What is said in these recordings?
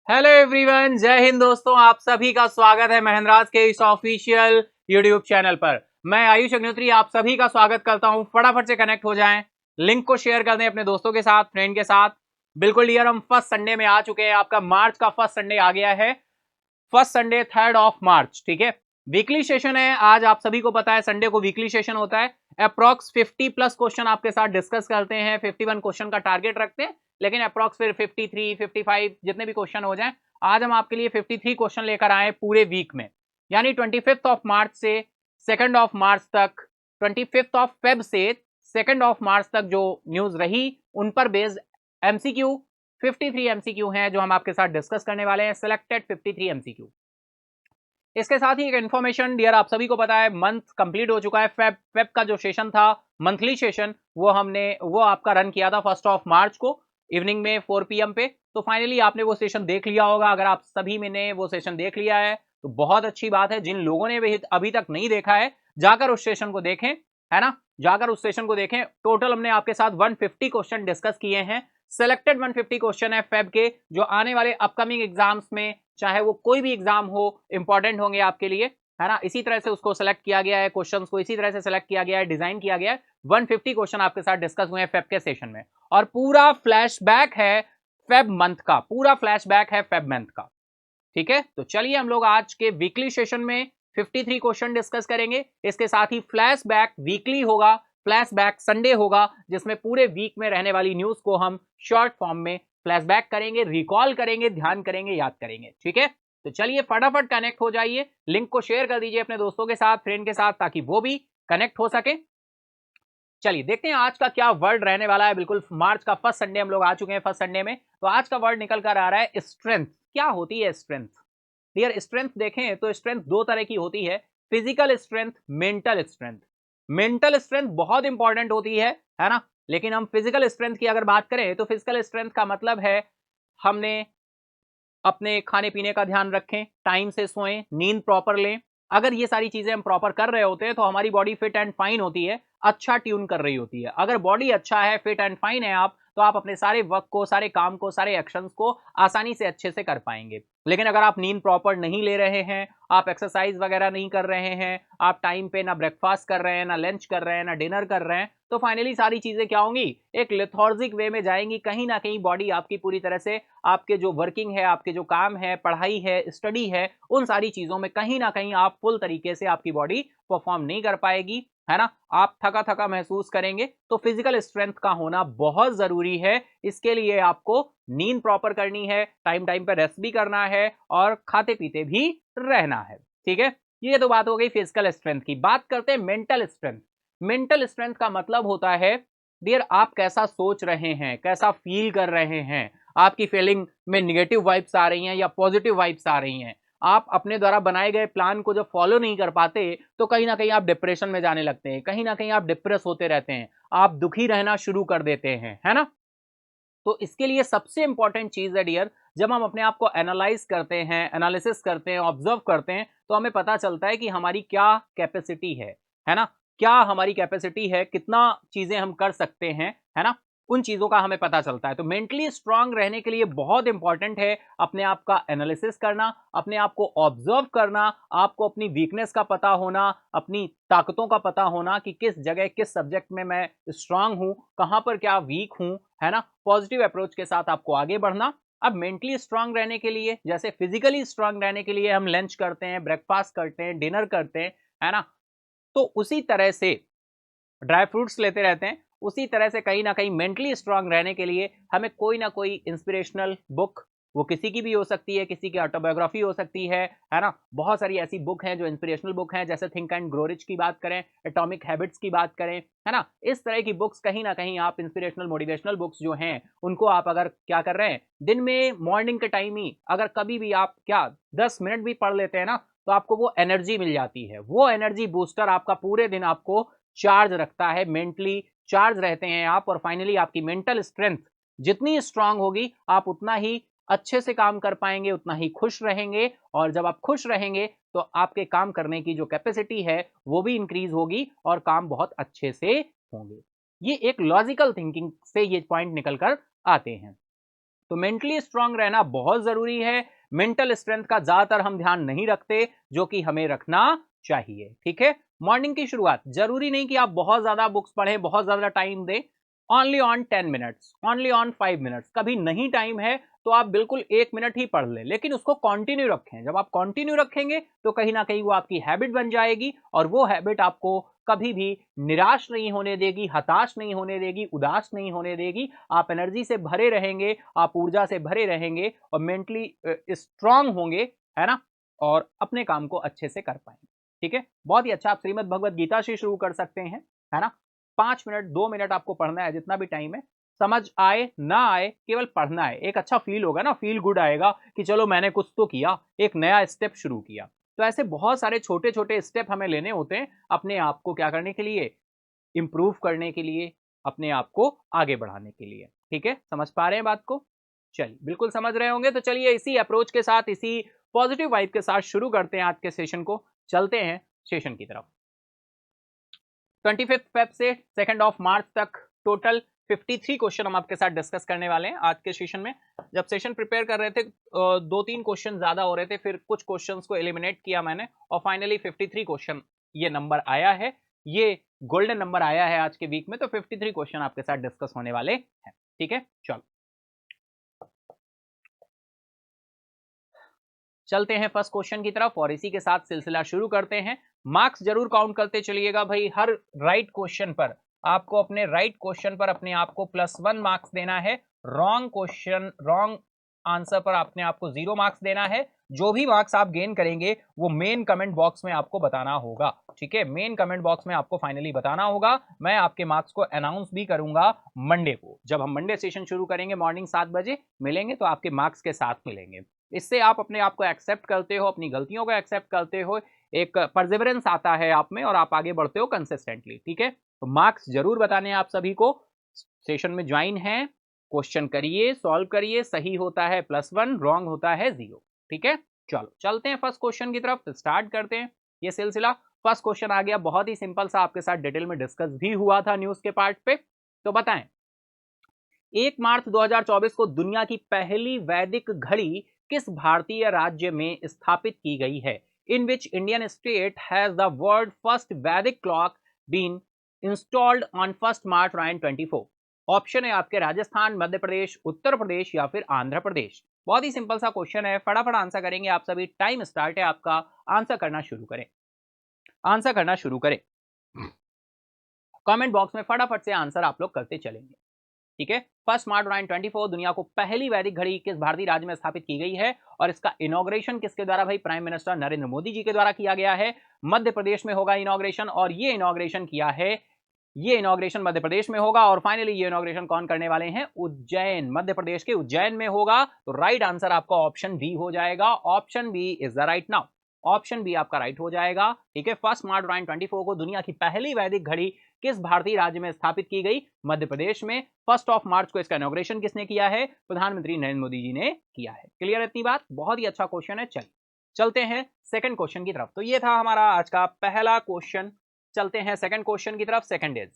Hello everyone, जय हिंद दोस्तों। आप सभी का स्वागत है महेंद्राज के इस ऑफिशियल यूट्यूब चैनल पर। मैं आयुष अग्निहोत्री आप सभी का स्वागत करता हूं। फटाफट से कनेक्ट हो जाएं, लिंक को शेयर कर दें अपने दोस्तों के साथ, फ्रेंड के साथ। बिल्कुल डियर, हम फर्स्ट संडे में आ चुके हैं। आपका मार्च का फर्स्ट संडे आ गया है। First Sunday 3rd of March, ठीक है। वीकली सेशन है आज, आप सभी को पता है संडे को वीकली सेशन होता है। अप्रॉक्स 50 प्लस क्वेश्चन आपके साथ डिस्कस करते हैं। 51 क्वेश्चन का टारगेट रखते हैं, लेकिन अप्रॉक्स फिर 53 55 जितने भी क्वेश्चन हो जाएं। आज हम आपके लिए 53 क्वेश्चन लेकर आए पूरे वीक में, यानी 25 ऑफ मार्च से 2 ऑफ मार्च तक, 25 ऑफ फेब से 2 ऑफ मार्च तक जो न्यूज रही उन पर बेस्ड एमसीक्यू 53 एमसीक्यू हैं जो हम आपके साथ डिस्कस करने वाले हैं। Selected 53 MCQ. इसके साथ ही एक इन्फॉर्मेशन डियर, आप सभी को पता है मंथ कंप्लीट हो चुका है। फेब का जो सेशन था, मंथली सेशन, वो आपका रन किया था 1 ऑफ मार्च को इवनिंग में 4 PM पे। तो फाइनली आपने वो सेशन देख लिया होगा। अगर आप सभी ने वो सेशन देख लिया है तो बहुत अच्छी बात है। जिन लोगों ने भी अभी तक नहीं देखा है, जाकर उस सेशन को देखें, है ना, जाकर उस सेशन को देखें। टोटल हमने आपके साथ 150 क्वेश्चन डिस्कस किए हैं। सिलेक्टेड 150 क्वेश्चन है फेब के, जो आने वाले अपकमिंग एग्जाम्स में, चाहे वो कोई भी एग्जाम हो, इंपॉर्टेंट होंगे आपके लिए, है ना। इसी तरह से उसको सेलेक्ट किया गया है, क्वेश्चंस को इसी तरह से सेलेक्ट किया गया है, डिजाइन किया गया है। 150 क्वेश्चन आपके साथ डिस्कस हुए हैं फेब के सेशन में, और पूरा फ्लैशबैक है फेब मंथ का, पूरा फ्लैशबैक है फेब मंथ का, ठीक है। तो चलिए हम लोग आज के वीकली सेशन में 53 क्वेश्चन डिस्कस करेंगे। इसके साथ ही फ्लैशबैक वीकली होगा, फ्लैशबैक संडे होगा, जिसमें पूरे वीक में रहने वाली न्यूज को हम शॉर्ट फॉर्म में फ्लैशबैक करेंगे, रिकॉल करेंगे, ध्यान करेंगे, याद करेंगे, ठीक है। तो चलिए फटाफट कनेक्ट हो जाइए, लिंक को शेयर कर दीजिए अपने दोस्तों के साथ, फ्रेंड के साथ, ताकि वो भी कनेक्ट हो सके। चलिए देखते हैं आज का क्या वर्ड रहने वाला है। बिल्कुल मार्च का फर्स्ट संडे हम लोग आ चुके हैं। फर्स्ट संडे में तो आज का वर्ड निकल कर आ रहा है स्ट्रेंथ। क्या होती है स्ट्रेंथ? डियर, स्ट्रेंथ देखें तो स्ट्रेंथ दो तरह की होती है, physical strength, mental strength. Mental strength बहुत इंपॉर्टेंट होती है ना। लेकिन हम फिजिकल स्ट्रेंथ की अगर बात करें तो फिजिकल स्ट्रेंथ का मतलब है हमने अपने खाने पीने का ध्यान रखें, टाइम से सोएं, नींद प्रॉपर लें। अगर ये सारी चीजें हम प्रॉपर कर रहे होते हैं तो हमारी बॉडी फिट एंड फाइन होती है, अच्छा ट्यून कर रही होती है। अगर बॉडी अच्छा है, फिट एंड फाइन है आप, तो आप अपने सारे वर्क को, सारे काम को, सारे एक्शंस को आसानी से अच्छे से कर पाएंगे। लेकिन अगर आप नींद प्रॉपर नहीं ले रहे हैं, आप एक्सरसाइज वगैरह नहीं कर रहे हैं, आप टाइम पे ना ब्रेकफास्ट कर रहे हैं, ना लंच कर रहे हैं, ना डिनर कर रहे हैं, तो फाइनली सारी चीजें क्या होंगी, एक लेथार्जिक वे में जाएंगी। कहीं ना कहीं बॉडी आपकी पूरी तरह से, आपके जो वर्किंग है, आपके जो काम है, पढ़ाई है, स्टडी है, उन सारी चीजों में कहीं ना कहीं आप फुल तरीके से आपकी बॉडी परफॉर्म नहीं कर पाएगी, है ना। आप थका थका महसूस करेंगे। तो फिजिकल स्ट्रेंथ का होना बहुत जरूरी है। इसके लिए आपको नींद प्रॉपर करनी है, टाइम टाइम पर रेस्ट भी करना है, और खाते पीते भी रहना है, ठीक है। ये तो बात हो गई फिजिकल स्ट्रेंथ की। बात करते हैं मेंटल स्ट्रेंथ। मेंटल स्ट्रेंथ का मतलब होता है डियर, आप कैसा सोच रहे हैं, कैसा फील कर रहे हैं, आपकी फीलिंग में निगेटिव वाइब्स आ रही हैं या पॉजिटिव वाइब्स आ रही हैं। आप अपने द्वारा बनाए गए प्लान को जब फॉलो नहीं कर पाते तो कहीं ना कहीं आप डिप्रेशन में जाने लगते हैं, कहीं ना कहीं आप डिप्रेस होते रहते हैं, आप दुखी रहना शुरू कर देते हैं, है ना। तो इसके लिए सबसे इंपॉर्टेंट चीज है डियर, जब हम अपने आप को एनालाइज करते हैं, एनालिसिस करते हैं, ऑब्जर्व करते हैं, तो हमें पता चलता है कि हमारी क्या कैपेसिटी है ना। क्या हमारी कैपेसिटी है, कितना चीजें हम कर सकते हैं, है ना। उन चीजों का हमें पता चलता है। तो मेंटली स्ट्रांग रहने के लिए बहुत इंपॉर्टेंट है अपने आप का एनालिसिस करना, अपने आप को ऑब्जर्व करना, आपको अपनी वीकनेस का पता होना, अपनी ताकतों का पता होना कि किस जगह, किस सब्जेक्ट में मैं स्ट्रांग हूं, कहां पर क्या वीक हूं, है ना। पॉजिटिव अप्रोच के साथ आपको आगे बढ़ना। अब मेंटली स्ट्रांग रहने के लिए, जैसे फिजिकली स्ट्रांग रहने के लिए हम लंच करते हैं, ब्रेकफास्ट करते हैं, डिनर करते हैं, है ना, तो उसी तरह से ड्राई फ्रूट्स लेते रहते हैं, उसी तरह से कहीं ना कहीं मेंटली स्ट्रांग रहने के लिए हमें कोई ना कोई इंस्पिरेशनल बुक, वो किसी की भी हो सकती है, किसी की ऑटोबायोग्राफी हो सकती है ना। बहुत सारी ऐसी बुक हैं जो इंस्पिरेशनल बुक हैं, जैसे थिंक एंड ग्रो रिच की बात करें, एटॉमिक हैबिट्स की बात करें, है ना। इस तरह की बुक्स, कहीं ना कहीं आप इंस्पिरेशनल मोटिवेशनल बुक्स जो हैं उनको आप अगर क्या कर रहे हैं, दिन में मॉर्निंग के टाइम ही अगर कभी भी आप क्या 10 मिनट भी पढ़ लेते हैं ना, तो आपको वो एनर्जी मिल जाती है। वो एनर्जी बूस्टर आपका पूरे दिन आपको चार्ज रखता है, मेंटली चार्ज रहते हैं आप, और फाइनली आपकी मेंटल स्ट्रेंथ जितनी स्ट्रांग होगी, आप उतना ही अच्छे से काम कर पाएंगे, उतना ही खुश रहेंगे। और जब आप खुश रहेंगे तो आपके काम करने की जो कैपेसिटी है वो भी इंक्रीज होगी, और काम बहुत अच्छे से होंगे। ये एक लॉजिकल थिंकिंग से ये पॉइंट निकल कर आते हैं। तो मेंटली स्ट्रांग रहना बहुत जरूरी है। मेंटल स्ट्रेंथ का ज्यादातर हम ध्यान नहीं रखते, जो कि हमें रखना चाहिए। ठीक है, मॉर्निंग की शुरुआत जरूरी नहीं कि आप बहुत ज्यादा बुक्स पढ़ें, बहुत ज्यादा टाइम दें। Only on 10 minutes, only on 5 minutes. कभी नहीं टाइम है तो आप बिल्कुल 1 मिनट ही पढ़ लें, लेकिन उसको कंटिन्यू रखें। जब आप कंटिन्यू रखेंगे तो कहीं ना कहीं वो आपकी हैबिट बन जाएगी, और वो हैबिट आपको कभी भी निराश नहीं होने देगी, हताश नहीं होने देगी, उदास नहीं होने देगी। आप एनर्जी से भरे रहेंगे, आप ऊर्जा से भरे रहेंगे और मेंटली स्ट्रांग होंगे, है ना, और अपने काम को अच्छे से कर पाएंगे। ठीक है, बहुत ही अच्छा। आप श्रीमद् भगवद गीता से शुरू कर सकते हैं, है ना। 5 मिनट 2 मिनट आपको पढ़ना है, जितना भी टाइम है। समझ आए ना आए, केवल पढ़ना है। एक अच्छा फील होगा ना, फील गुड आएगा कि चलो मैंने कुछ तो किया, एक नया स्टेप शुरू किया। तो ऐसे बहुत सारे छोटे छोटे स्टेप हमें लेने होते हैं अपने आप को क्या करने के लिए, इंप्रूव करने के लिए, अपने आप को आगे बढ़ाने के लिए। ठीक है, समझ पा रहे हैं बात को? चलिए, बिल्कुल समझ रहे होंगे। तो चलिए इसी अप्रोच के साथ, इसी पॉजिटिव वाइब के साथ शुरू करते हैं आज के सेशन को। चलते हैं सेशन की तरफ। 25 फेब से 2 मार्च तक टोटल 53 क्वेश्चन हम आपके साथ डिस्कस करने वाले हैं आज के सेशन में। जब सेशन प्रिपेयर कर रहे थे 2-3 क्वेश्चन ज्यादा हो रहे थे, फिर कुछ क्वेश्चंस को एलिमिनेट किया मैंने, और फाइनली 53 क्वेश्चन ये नंबर आया है। ये गोल्डन नंबर आया है आज के वीक में। तो 53 क्वेश्चन आपके साथ डिस्कस होने वाले हैं। ठीक है, चलो चलते हैं फर्स्ट क्वेश्चन की तरफ, और इसी के साथ सिलसिला शुरू करते हैं। मार्क्स जरूर काउंट करते चलिएगा भाई। हर राइट क्वेश्चन पर आपको, अपने राइट क्वेश्चन पर अपने आप को +1 मार्क्स देना है। रॉन्ग क्वेश्चन, रॉन्ग आंसर पर अपने आप को 0 मार्क्स देना है। जो भी मार्क्स आप गेन करेंगे वो मेन कमेंट बॉक्स में आपको बताना होगा। ठीक है, मेन कमेंट बॉक्स में आपको फाइनली बताना होगा। मैं आपके मार्क्स को अनाउंस भी करूंगा मंडे को। जब हम मंडे सेशन शुरू करेंगे मॉर्निंग 7 बजे मिलेंगे, तो आपके मार्क्स के साथ मिलेंगे। इससे आप अपने आप को एक्सेप्ट करते हो, अपनी गलतियों को एक्सेप्ट करते हो, एक परसेवरेंस आता है आप में, और आप आगे बढ़ते हो कंसिस्टेंटली। ठीक है, तो मार्क्स जरूर बताने हैं आप सभी को। सेशन में ज्वाइन है, क्वेश्चन करिए, सॉल्व करिए। सही होता है +1, रॉन्ग होता है 0। ठीक है, चलो चलते हैं फर्स्ट क्वेश्चन की तरफ, स्टार्ट करते हैं ये सिलसिला। फर्स्ट क्वेश्चन आ गया, बहुत ही सिंपल सा, आपके साथ डिटेल में डिस्कस भी हुआ था न्यूज के पार्ट पे। तो बताएं, 1 मार्च 2024 को दुनिया की पहली वैदिक घड़ी किस भारतीय राज्य में स्थापित की गई है? In which Indian state has the world first Vedic clock been installed on 1 March 2024? Option है आपके राजस्थान, मध्य प्रदेश, उत्तर प्रदेश या फिर आंध्र प्रदेश। बहुत ही सिंपल सा क्वेश्चन है, फटाफट आंसर करेंगे आप सभी। टाइम स्टार्ट है आपका, आंसर करना शुरू करें, आंसर करना शुरू करें। कमेंट बॉक्स में फटाफट से आंसर आप लोग करते चलेंगे। ठीक है, 1 मार्च 2024 दुनिया को पहली वैदिक घड़ी किस भारतीय राज्य में स्थापित की गई है, और इसका इनॉग्रेशन किसके द्वारा भाई? प्राइम मिनिस्टर नरेंद्र मोदी जी के द्वारा किया गया है। मध्य प्रदेश में होगा इनॉग्रेशन, और ये इनॉग्रेशन किया है, ये इनॉग्रेशन मध्य प्रदेश में होगा। और फाइनली ये इनॉग्रेशन कौन करने वाले हैं? उज्जैन, मध्य प्रदेश के उज्जैन में होगा। तो राइट आंसर आपका ऑप्शन बी हो जाएगा। Option B is the right now, option B आपका राइट हो जाएगा। ठीक है, 1 मार्च 2024 को दुनिया की पहली वैदिक घड़ी किस भारतीय राज्य में स्थापित की गई? मध्य प्रदेश में। 1 मार्च को इसका इनॉग्रेशन किसने किया है? प्रधानमंत्री नरेंद्र मोदी जी ने किया है। क्लियर इतनी बात? बहुत ही अच्छा क्वेश्चन है। चलिए चलते हैं सेकंड क्वेश्चन की तरफ। तो ये था हमारा आज का पहला क्वेश्चन। चलते हैं सेकंड क्वेश्चन की तरफ। Second is,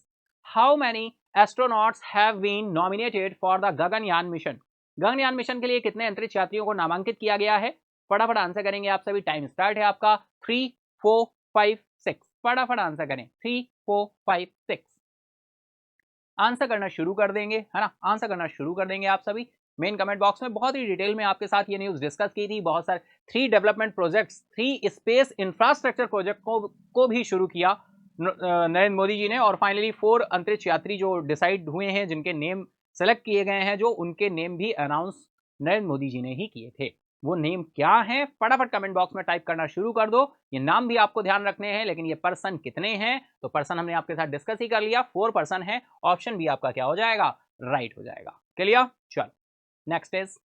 how many astronauts have been nominated for the Gaganyaan mission? Gaganyaan mission के लिए कितने अंतरिक्ष यात्रियों को नामांकित किया गया है? फटाफट आंसर करेंगे आप सभी। टाइम स्टार्ट है आपका। 3, 4, 5, 6। फटाफट आंसर करें। 3, 4, 5, 6। आंसर करना शुरू कर देंगे, है ना, आंसर करना शुरू कर देंगे आप सभी। मेन कमेंट बॉक्स में बहुत ही डिटेल में आपके साथ ये न्यूज डिस्कस की थी। बहुत सारे 3 development projects, 3 space infrastructure project को भी शुरू किया नरेंद्र मोदी जी ने। और फाइनली 4 अंतरिक्ष यात्री जो डिसाइड हुए हैं, जिनके नेम सेलेक्ट किए गए हैं, जो उनके नेम भी अनाउंस नरेंद्र मोदी जी ने ही किए थे। वो नेम क्या है? फटाफट कमेंट बॉक्स में टाइप करना शुरू कर दो। ये नाम भी आपको ध्यान रखने हैं, लेकिन ये पर्सन कितने हैं? तो पर्सन हमने आपके साथ डिस्कस ही कर लिया, 4 पर्सन है। ऑप्शन भी आपका क्या हो जाएगा? राइट हो जाएगा। क्लियर? चलो next is,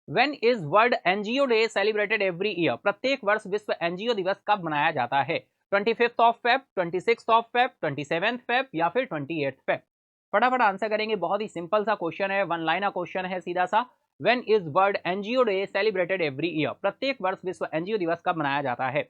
when is world NGO day celebrated every year? प्रत्येक वर्ष विश्व एनजीओ दिवस कब मनाया जाता है? 25 फेब, 26 फेब, 27 फेब या फिर 28 फेब? फटाफट आंसर करेंगे। बहुत ही सिंपल सा क्वेश्चन है, वन लाइनर क्वेश्चन है सीधा सा। When is world NGO day celebrated every year? प्रत्येक वर्ष विश्व एनजीओ दिवस कब मनाया जाता है?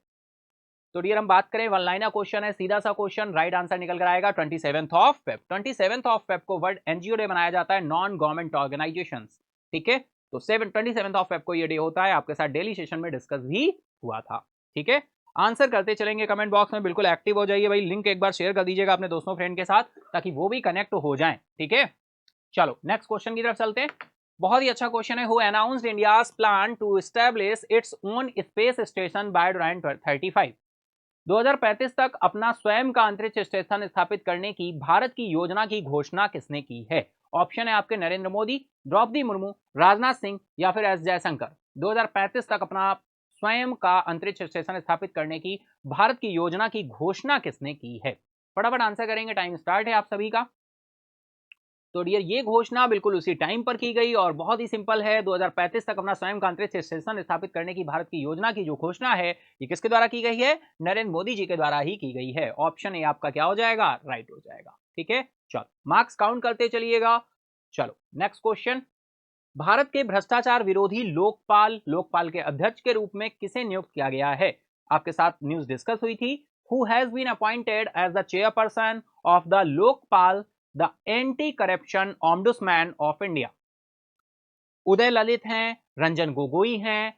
तो डियर हम बात करें वन लाइनर क्वेश्चन है, सीधा सा क्वेश्चन, राइट आंसर निकल कर आएगा 27 ऑफ फेब। 27 ऑफ फेब को वर्ल्ड एनजीओ डे मनाया जाता है, नॉन गवर्नमेंट ऑर्गेनाइजेशन। ठीक है, तो 27 ऑफ फेब को ये डे होता है, आपके साथ डेली सेशन में डिस्कस भी हुआ था। ठीक है, आंसर करते चलेंगे कमेंट बॉक्स में, बिल्कुल एक्टिव हो जाइए भाई, लिंक एक बार शेयर कर दीजिएगा अपने दोस्तों फ्रेंड के साथ ताकि वो भी कनेक्ट हो जाएं। ठीक है, चलो नेक्स्ट क्वेश्चन की तरफ चलते हैं। बहुत ही अच्छा क्वेश्चन है, who announced India's plan to establish its own space station by 2035। 2035 तक अपना स्वयं का अंतरिक्ष स्टेशन स्थापित करने की भारत की योजना की घोषणा किसने की है? ऑप्शन है आपके नरेंद्र मोदी, द्रौपदी मुर्मू, राजनाथ सिंह या फिर एस जयशंकर। 2035 तक अपना स्वयं का अंतरिक्ष स्टेशन स्थापित करने की भारत की योजना की घोषणा किसने की है? फटाफट आंसर करेंगे, टाइम स्टार्ट है आप सभी का। तो डियर ये घोषणा बिल्कुल उसी टाइम पर की गई और बहुत ही सिंपल है, 2035 तक अपना स्वयं का अंतरिक्ष स्टेशन स्थापित करने की भारत की योजना की जो घोषणा है ये किसके द्वारा की गई है? नरेंद्र मोदी जी के द्वारा ही की गई है। ऑप्शन ए आपका क्या हो जाएगा? राइट हो जाएगा। ठीक है, चलो मार्क्स काउंट करते चलिएगा। चलो नेक्स्ट क्वेश्चन, भारत के भ्रष्टाचार विरोधी लोकपाल के अध्यक्ष के रूप में किसे नियुक्त किया गया है? आपके साथ न्यूज डिस्कस हुई थी। Who has been appointed as the chairperson of the Lokpal, the anti corruption ombudsman of India? Uday Lalit हैं, रंजन गोगोई हैं,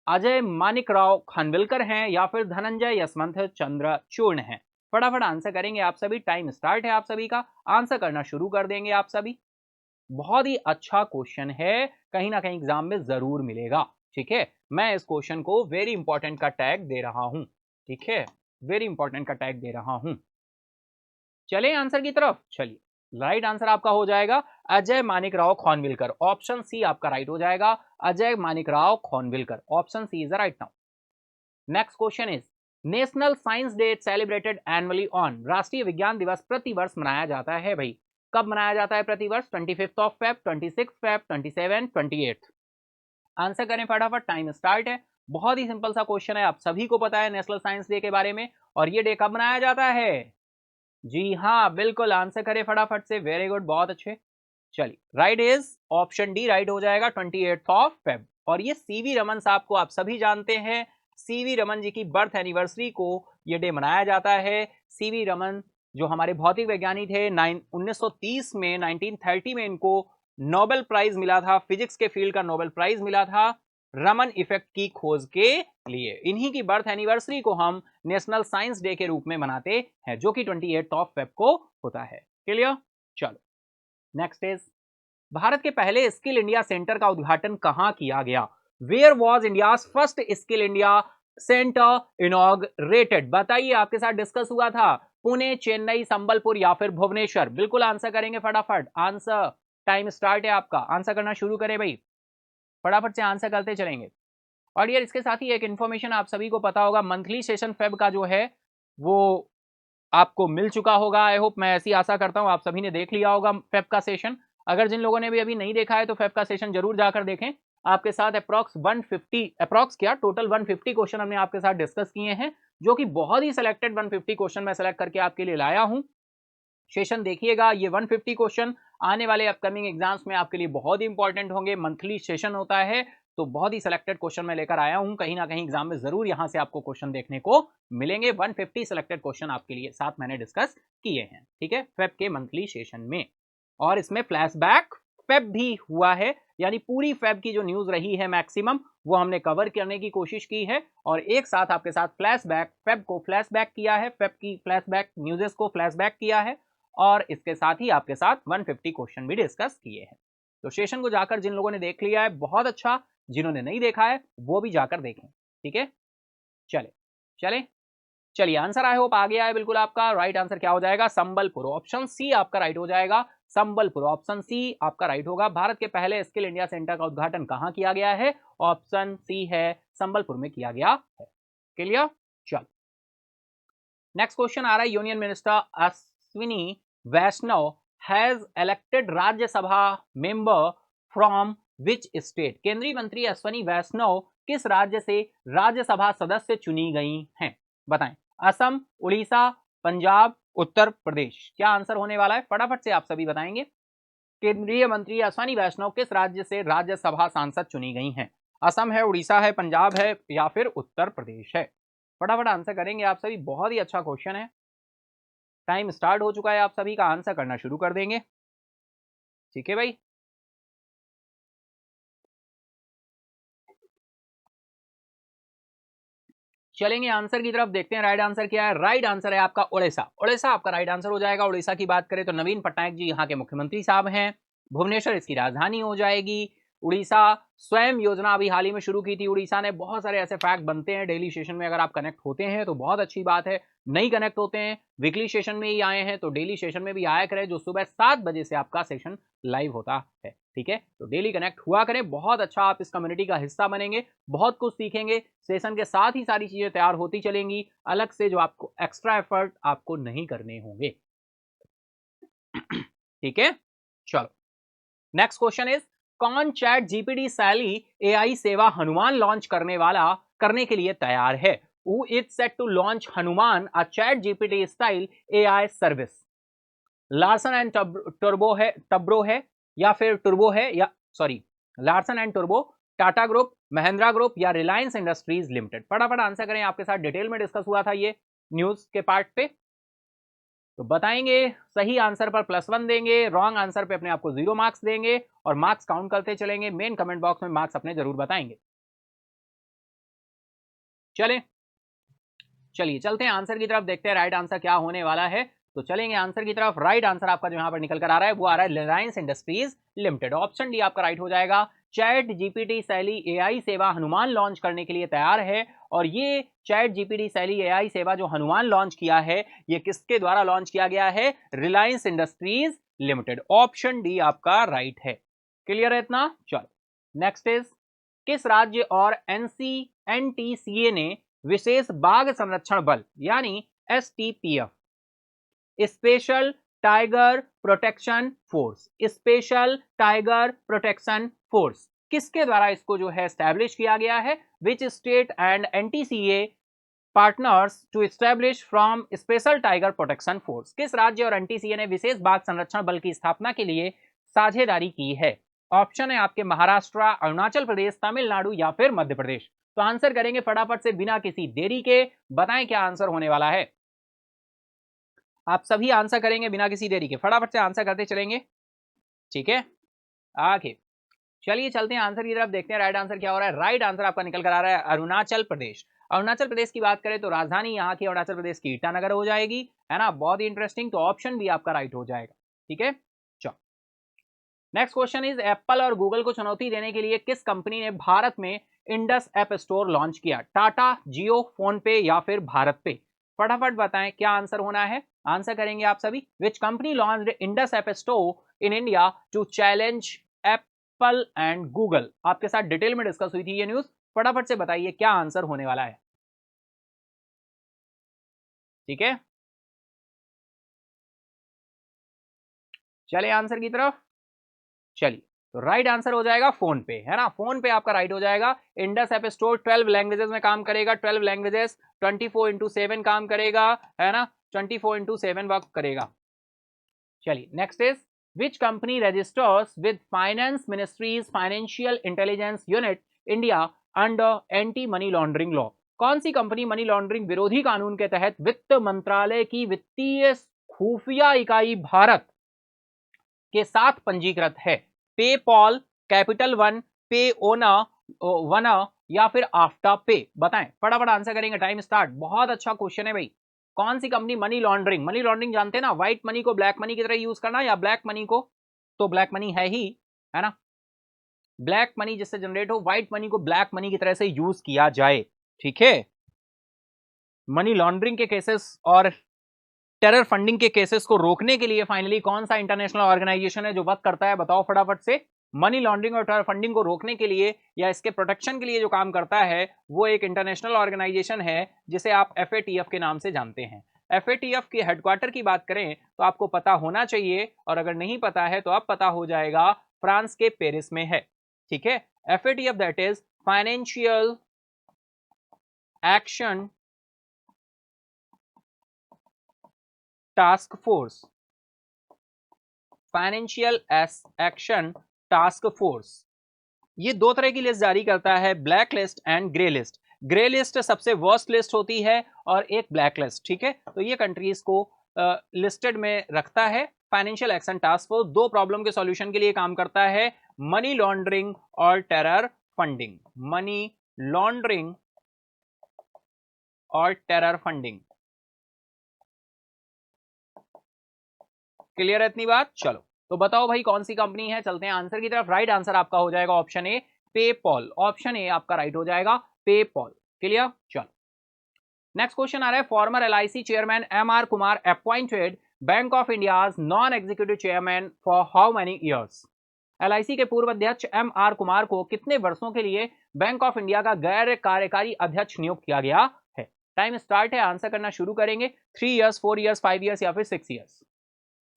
अजय मानिकराव खानविलकर हैं या फिर धनंजय यशवंत चंद्रचूर्ण हैं? फटाफट आंसर करेंगे आप सभी, टाइम स्टार्ट है आप सभी का, आंसर करना शुरू कर देंगे आप सभी। बहुत ही अच्छा क्वेश्चन है, कहीं ना कहीं एग्जाम में जरूर मिलेगा। ठीक है, मैं इस क्वेश्चन को वेरी इंपॉर्टेंट का टैग दे रहा हूं। ठीक है, वेरी इंपॉर्टेंट का टैग दे रहा हूं। चले आंसर की तरफ, चलिए राइट आंसर आपका हो जाएगा अजय मानिकराव खानविलकर। ऑप्शन सी आपका राइट हो जाएगा, Ajay Manikrao Khanwilkar. Option C is the right now. Next question is, national science day celebrated annually on, राष्ट्रीय विज्ञान दिवस प्रतिवर्ष मनाया जाता है भाई, कब मनाया जाता है प्रतिवर्ष? 25 ऑफ फेब, 26 फेब, 27, 28? आंसर करें फटाफट, टाइम स्टार्ट है। बहुत ही सिंपल सा क्वेश्चन है, आप सभी को पता है नेशनल साइंस डे के बारे में, और ये डे कब मनाया जाता है? जी हाँ बिल्कुल, आंसर करें फटाफट से, वेरी गुड, बहुत अच्छे। चलिए right is option D right हो जाएगा, 28 ऑफ फेब। और ये सीवी रमन साहब को आप सभी जानते हैं, सीवी रमन जी की बर्थ एनिवर्सरी को ये डे मनाया जाता है। सीवी रमन जो हमारे भौतिक वैज्ञानिक थे, 1930 में 1930 में इनको नोबेल प्राइज मिला था, फिजिक्स के फील्ड का नोबेल प्राइज मिला था रमन इफेक्ट की खोज के लिए। इन्हीं की बर्थ एनिवर्सरी को हम नेशनल साइंस डे के रूप में मनाते हैं, जो कि 28 ऑफ फेब को होता है। क्लियर? चलो नेक्स्ट इज, भारत के पहले स्किल इंडिया सेंटर का उद्घाटन कहां किया गया? Where was India's first skill India centre inaugurated? बताइए, आपके साथ डिस्कस हुआ था, पुणे, चेन्नई, संबलपुर या फिर भुवनेश्वर? बिल्कुल आंसर करेंगे फटाफट, आंसर टाइम स्टार्ट है आपका, आंसर करना शुरू करें भाई, फटाफट से आंसर करते चलेंगे। और यार इसके साथ ही एक इन्फॉर्मेशन आप सभी को पता होगा, मंथली सेशन फेब का जो है वो आपको मिल चुका होगा। आई होप, मैं ऐसी आशा करता हूं आप सभी ने देख लिया होगा फेब का सेशन। अगर जिन लोगों ने भी अभी नहीं देखा है तो फेब का सेशन जरूर जाकर देखें। आपके साथ अप्रॉक्स 150, अप्रॉक्स क्या टोटल 150 क्वेश्चन हमने आपके साथ डिस्कस किए हैं, जो कि बहुत ही सिलेक्टेड 150 क्वेश्चन मैं सेलेक्ट करके आपके लिए लाया हूं। सेशन देखिएगा, ये 150 क्वेश्चन आने वाले अपकमिंग एग्जाम्स में आपके लिए बहुत ही इंपॉर्टेंट होंगे। मंथली सेशन होता है तो बहुत ही सिलेक्टेड क्वेश्चन मैं लेकर आया हूं, कहीं ना कहीं एग्जाम में जरूर यहां से आपको क्वेश्चन देखने को मिलेंगे। 150 सिलेक्टेड क्वेश्चन आपके लिए साथ मैंने डिस्कस किए हैं, ठीक है, फेब के मंथली सेशन में। और इसमें फ्लैशबैक फेब भी हुआ है, यानी पूरी फेब की जो न्यूज रही है मैक्सिमम वो हमने कवर करने की कोशिश की है, और एक साथ आपके साथ फ्लैशबैक फेब को फ्लैशबैक किया है, फेब की फ्लैशबैक न्यूज़ेस को फ्लैशबैक किया है, और इसके साथ ही आपके साथ 150 क्वेश्चन भी डिस्कस किए हैं। तो सेशन को जाकर जिन लोगों ने देख लिया है बहुत अच्छा, जिन्होंने नहीं देखा है वो भी जाकर देखें, ठीक है। चले चले चलिए, आंसर आई होप आ गया है बिल्कुल आपका। राइट आंसर क्या हो जाएगा? संबलपुर। ऑप्शन सी आपका राइट हो जाएगा, संबलपुर। ऑप्शन सी आपका राइट होगा। भारत के पहले स्किल इंडिया सेंटर का उद्घाटन कहां किया गया है? ऑप्शन सी है, संबलपुर में किया गया है। क्लियर? चलो नेक्स्ट क्वेश्चन आ रहा है, union minister Ashwini Vaishnaw has elected Rajya Sabha member from which state? केंद्रीय मंत्री अश्विनी वैष्णव किस राज्य से राज्यसभा सदस्य चुनी गई हैं? बताएं। असम, उड़ीसा, पंजाब, उत्तर प्रदेश? क्या आंसर होने वाला है? फटाफट से आप सभी बताएंगे। केंद्रीय मंत्री अश्विनी वैष्णव किस राज्य से राज्यसभा सांसद चुनी गई हैं? असम है, उड़ीसा है, पंजाब है या फिर उत्तर प्रदेश है? फटाफट आंसर करेंगे आप सभी, बहुत ही अच्छा क्वेश्चन है। टाइम स्टार्ट हो चुका है, आप सभी का आंसर करना शुरू कर देंगे। ठीक है भाई, चलेंगे आंसर की तरफ, देखते हैं राइट आंसर क्या है। राइट आंसर है आपका उड़ीसा। उड़ीसा आपका राइट आंसर हो जाएगा। उड़ीसा की बात करें तो नवीन पटनायक जी यहाँ के मुख्यमंत्री साहब हैं। भुवनेश्वर इसकी राजधानी हो जाएगी। उड़ीसा स्वयं योजना अभी हाल ही में शुरू की थी उड़ीसा ने। बहुत सारे ऐसे फैक्ट बनते हैं डेली सेशन में, अगर आप कनेक्ट होते हैं तो बहुत अच्छी बात है। नहीं कनेक्ट होते हैं, वीकली सेशन में ही आए हैं तो डेली सेशन में भी आया करें, जो सुबह 7 बजे से आपका सेशन लाइव होता है। ठीक है, तो डेली कनेक्ट हुआ करें, बहुत अच्छा आप इस कम्युनिटी का हिस्सा बनेंगे, बहुत कुछ सीखेंगे। सेशन के साथ ही सारी चीजें तैयार होती चलेंगी, अलग से जो आपको एक्स्ट्रा एफर्ट आपको नहीं करने होंगे। ठीक है, चलो नेक्स्ट क्वेश्चन इज, कौन चैट जीपीटी सैली एआई सेवा हनुमान लॉन्च करने के लिए तैयार है? Who is set to launch Hanuman, a chat GPT style AI service? Larsen and turbo है, टब्रो है, या फिर टर्बो है, या sorry Larsen and turbo, Tata group, Mahindra group, या रिलायंस इंडस्ट्रीज लिमिटेड? फटाफट आंसर करें, आपके साथ डिटेल में डिस्कस हुआ था ये न्यूज के पार्ट पे, तो बताएंगे। सही आंसर पर +1 देंगे, रॉन्ग आंसर पे अपने आप को 0 मार्क्स देंगे, और मार्क्स काउंट करते चलेंगे। मेन कमेंट बॉक्स में मार्क्स अपने जरूर बताएंगे। चलें, चलिए चलते हैं आंसर की तरफ, देखते हैं राइट आंसर क्या होने वाला है। तो चलेंगे आंसर की तरफ। राइट आंसर आपका जो यहां पर निकल कर आ रहा है वो आ रहा है Reliance industries limited. Option D आपका राइट हो जाएगा। चैट जीपीटी सैली एआई सेवा हनुमान लॉन्च करने के लिए तैयार है, और ये चैट जीपीटी सैली एआई सेवा जो हनुमान लॉन्च किया है, ये किसके द्वारा लॉन्च किया गया है? Reliance industries limited. Option D आपका राइट है। क्लियर है इतना? चलो नेक्स्ट इज, किस राज्य और एनटीसीए ने विशेष बाघ संरक्षण बल यानी STPF, special tiger protection force, special tiger protection force किसके द्वारा इसको जो है स्टैब्लिश किया गया है? Which state and NTCA partners to establish from special tiger protection force? किस राज्य और एनटीसीए ने विशेष बाघ संरक्षण बल की स्थापना के लिए साझेदारी की है? ऑप्शन है आपके महाराष्ट्र, अरुणाचल प्रदेश, तमिलनाडु, या फिर मध्य प्रदेश। तो आंसर करेंगे फटाफट से बिना किसी देरी के, बताएं क्या आंसर होने वाला है। आप सभी आंसर करेंगे बिना किसी देरी के, फटाफट से आंसर करते चलेंगे। ठीक है, आगे चलिए चलते हैं आंसर की तरफ, देखते हैं राइट आंसर क्या हो रहा है। राइट आंसर आपका निकल कर आ रहा है अरुणाचल प्रदेश। अरुणाचल प्रदेश की बात करें तो राजधानी यहाँ की अरुणाचल प्रदेश की ईटानगर हो जाएगी, है ना, बहुत ही इंटरेस्टिंग। तो ऑप्शन भी आपका राइट हो जाएगा। ठीक है, चलो नेक्स्ट क्वेश्चन इज, एप्पल और गूगल को चुनौती देने के लिए किस कंपनी ने भारत में इंडस ऐप स्टोर लॉन्च किया? टाटा, जियो, फोन पे, या फिर भारत पे? फटाफट बताएं क्या आंसर होना है। आंसर करेंगे आप सभी। Which company launched Indus app store in India to challenge Apple and Google? आपके साथ डिटेल में डिस्कस हुई थी ये न्यूज, फटाफट से बताइए क्या आंसर होने वाला है। ठीक है, चले आंसर की तरफ। चलिए, तो राइट आंसर हो जाएगा फोन पे, है ना, फोन पे आपका राइट हो जाएगा। इंडस ऐप स्टोर 12 लैंग्वेजेस में काम करेगा, 12 लैंग्वेजेस, 24/7 काम करेगा, है ना, 24/7 वर्क करेगा। चलिए next is, which company registers with finance ministry's financial intelligence unit India under anti money laundering law? कौन सी कंपनी मनी लॉन्ड्रिंग विरोधी कानून के तहत वित्त मंत्रालय की वित्तीय खुफिया इकाई भारत के साथ पंजीकृत है? पेपॉल, कैपिटल वन, पे ओना वना, या फिर आफ्टर पे? बताएं, फटाफट आंसर करेंगे, टाइम स्टार्ट। बहुत अच्छा क्वेश्चन है भाई। कौन सी company money laundering, money laundering जानते हैं ना, व्हाइट मनी को ब्लैक मनी की तरह यूज करना, या ब्लैक मनी को, तो ब्लैक मनी है ही, है ना, ब्लैक मनी जिससे जनरेट हो, व्हाइट मनी को ब्लैक मनी की तरह से यूज किया जाए। ठीक है, मनी लॉन्ड्रिंग के केसेस और टेरर फंडिंग के केसेस को रोकने के लिए फाइनली कौन सा इंटरनेशनल ऑर्गेनाइजेशन है जो वर्क करता है? बताओ फटाफट से। मनी लॉन्ड्रिंग और टेरर फंडिंग को रोकने के लिए या इसके प्रोटेक्शन के लिए जो काम करता है वो एक इंटरनेशनल ऑर्गेनाइजेशन है जिसे आप FATF के नाम से जानते हैं। FATF की हेडक्वार्टर की बात करें तो आपको पता होना चाहिए, और अगर नहीं पता है तो अब पता हो जाएगा, फ्रांस के पेरिस में है। ठीक है, FATF that is financial action task force, financial action task force. ये दो तरह की लिस्ट जारी करता है, black list and grey list. Grey list सबसे वर्स्ट लिस्ट होती है और एक ब्लैक लिस्ट, ठीक है। तो ये कंट्रीज को लिस्टेड में रखता है। फाइनेंशियल एक्शन टास्क फोर्स दो प्रॉब्लम के सॉल्यूशन के लिए काम करता है, मनी लॉन्ड्रिंग और टेरर फंडिंग। मनी लॉन्ड्रिंग और टेरर फंडिंग। क्लियर है इतनी बात? चलो तो बताओ भाई कौन सी कंपनी है। चलते हैं आंसर की तरफ। राइट आंसर आपका हो जाएगा option A, PayPal. Option A आपका राइट हो जाएगा, पेपॉल। क्लियर? चलो नेक्स्ट क्वेश्चन आ रहा है, former LIC chairman M R Kumar appointed bank of India's non executive chairman for how many years. LIC के पूर्व अध्यक्ष एम आर कुमार को कितने वर्षों के लिए बैंक ऑफ इंडिया का गैर कार्यकारी अध्यक्ष नियुक्त किया गया है। टाइम स्टार्ट है, आंसर करना शुरू करेंगे। 3 ईयर्स, 4 ईयर्स, 5 ईयर्स या फिर 6 ईयर्स।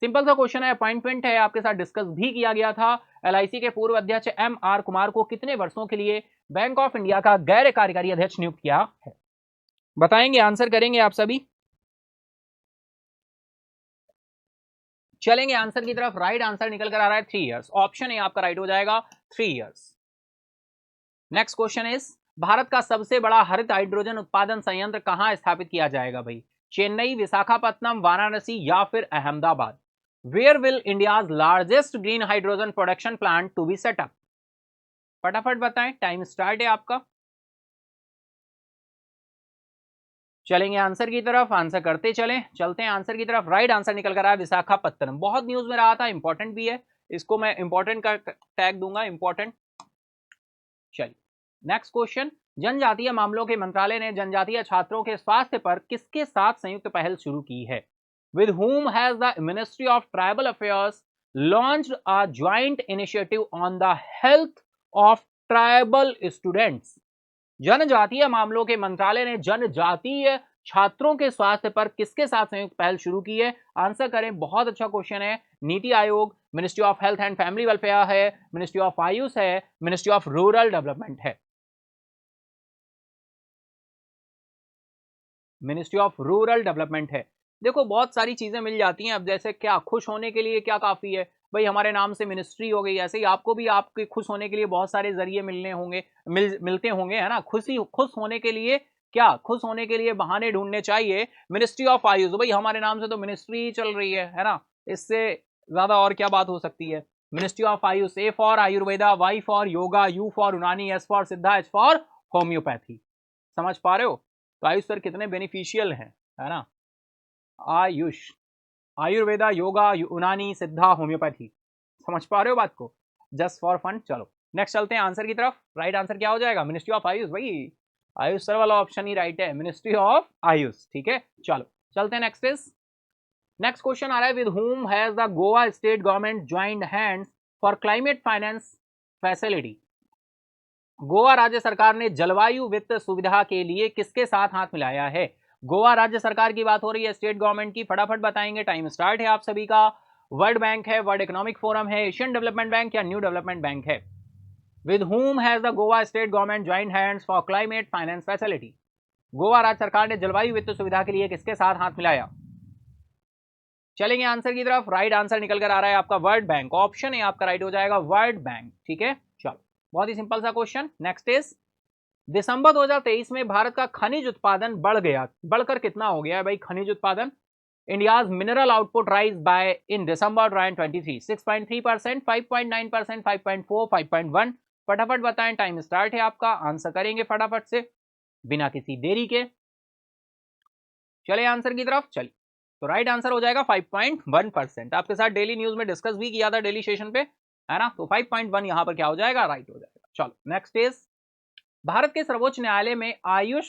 सिंपल सा क्वेश्चन है, अपॉइंटमेंट है, आपके साथ डिस्कस भी किया गया था। एलआईसी के पूर्व अध्यक्ष एम आर कुमार को कितने वर्षों के लिए बैंक ऑफ इंडिया का गैर कार्यकारी अध्यक्ष नियुक्त किया है, बताएंगे, आंसर करेंगे आप सभी। चलेंगे आंसर की तरफ। राइट आंसर निकल कर आ रहा है 3 ईयर्स। ऑप्शन ए आपका राइट हो जाएगा, 3 years. Next question is, Bharat का सबसे बड़ा हरित हाइड्रोजन उत्पादन संयंत्र कहां स्थापित किया जाएगा भाई। चेन्नई, विशाखापट्टनम, वाराणसी या फिर Ahmedabad. Where will India's largest green hydrogen production plant to be set up. फटाफट बताएं, टाइम स्टार्ट है आपका। चलेंगे आंसर की तरफ, आंसर करते चलें। चलते हैं आंसर की तरफ। राइट आंसर निकल कर आया विशाखापत्तनम। बहुत न्यूज में रहा था, इंपॉर्टेंट भी है, इसको मैं इंपॉर्टेंट का टैग दूंगा, इंपॉर्टेंट। चलिए नेक्स्ट क्वेश्चन, जनजातीय मामलों के मंत्रालय ने जनजातीय छात्रों के स्वास्थ्य पर किसके साथ संयुक्त पहल शुरू की है। With whom has the Ministry of Tribal Affairs launched a joint initiative on the health of tribal students। जनजातीय मामलों के मंत्रालय ने जनजातीय छात्रों के स्वास्थ्य पर किसके साथ संयुक्त पहल शुरू की है, आंसर करें। बहुत अच्छा क्वेश्चन है। NITI Aayog, ministry of health and family welfare है, मिनिस्ट्री ऑफ आयुष है, मिनिस्ट्री ऑफ रूरल डेवलपमेंट है। मिनिस्ट्री ऑफ रूरल डेवलपमेंट है। देखो बहुत सारी चीजें मिल जाती हैं। अब जैसे क्या खुश होने के लिए क्या काफी है भाई, हमारे नाम से मिनिस्ट्री हो गई, ऐसे ही आपको भी आपके खुश होने के लिए बहुत सारे जरिए मिलने होंगे, मिलते होंगे, है ना। खुश होने के लिए क्या, खुश होने के लिए बहाने ढूंढने चाहिए। मिनिस्ट्री ऑफ आयुष, भाई हमारे नाम से तो मिनिस्ट्री चल रही है ना, इससे ज्यादा और क्या बात हो सकती है। Ministry of AYUSH, A for Ayurveda, Y for yoga, U for Unani, S for Siddha, H for homeopathy. समझ पा रहे हो? तो आयुष सर कितने बेनिफिशियल हैं, है ना। आयुष, आयुर्वेदा, योगा, यूनानी, सिद्धा, होम्योपैथी। समझ पा रहे हो बात को, जस्ट फॉर फन। चलो नेक्स्ट चलते हैं आंसर की तरफ। राइट आंसर क्या हो जाएगा, मिनिस्ट्री ऑफ आयुष। भाई आयुष सर वाला ऑप्शन ही राइट है, मिनिस्ट्री ऑफ आयुष, ठीक है। चलो चलते हैं नेक्स्ट इज, नेक्स्ट क्वेश्चन आ रहा है, with whom has the Goa state government joined hands for climate finance facility. Goa राज्य सरकार ने जलवायु वित्त सुविधा के लिए किसके साथ हाथ मिलाया है। गोवा राज्य सरकार की बात हो रही है, स्टेट गवर्नमेंट की। फटाफट बताएंगे, टाइम स्टार्ट है आप सभी का। वर्ल्ड बैंक है, वर्ल्ड इकोनॉमिक फोरम है, एशियन डेवलपमेंट बैंक या न्यू डेवलपमेंट बैंक है। With whom has the Goa state government joined hands for climate finance facility. Goa राज्य सरकार ने जलवायु वित्त सुविधा के लिए किसके साथ हाथ मिलाया। चलेंगे आंसर की तरफ। राइट आंसर निकल कर आ रहा है आपका वर्ल्ड बैंक। ऑप्शन ए आपका राइट हो जाएगा, वर्ल्ड बैंक, ठीक है। चलो बहुत ही सिंपल सा क्वेश्चन। नेक्स्ट इज, दिसंबर 2023 में भारत का खनिज उत्पादन बढ़कर कितना हो गया है भाई खनिज उत्पादन। India's mineral output rise by in December 2023 6.3%, 5.9%, 5.4, 5.1। फटाफट बताएं, टाइम स्टार्ट है आपका, आंसर करेंगे फटाफट से बिना किसी देरी के। चले आंसर की तरफ। चलिए तो राइट आंसर हो जाएगा 5.1%। आपके साथ डेली न्यूज में डिस्कस भी किया था डेली सेशन पे, है ना। तो 5.1 यहां पर क्या हो जाएगा, राइट हो जाएगा। चलो नेक्स्ट इज, भारत के सर्वोच्च न्यायालय में आयुष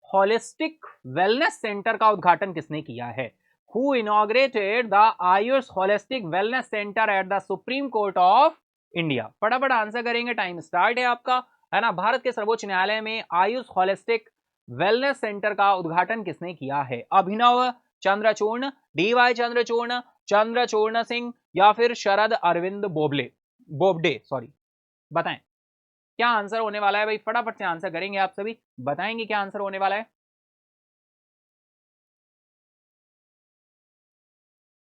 होलिस्टिक वेलनेस सेंटर का उद्घाटन किसने किया है। Who inaugurated the Ayush holistic wellness centre at the supreme court of India. फटाफट आंसर करेंगे, टाइम स्टार्ट है आपका, है ना। भारत के सर्वोच्च न्यायालय में आयुष होलिस्टिक वेलनेस सेंटर का उद्घाटन किसने किया है। अभिनव चंद्रचूर्ण, डीवाई चंद्रचूर्ण सिंह या फिर शरद अरविंद बोबडे सॉरी। बताएं क्या आंसर होने वाला है भाई, फटाफट से आंसर करेंगे आप सभी, बताएंगे क्या आंसर होने वाला है।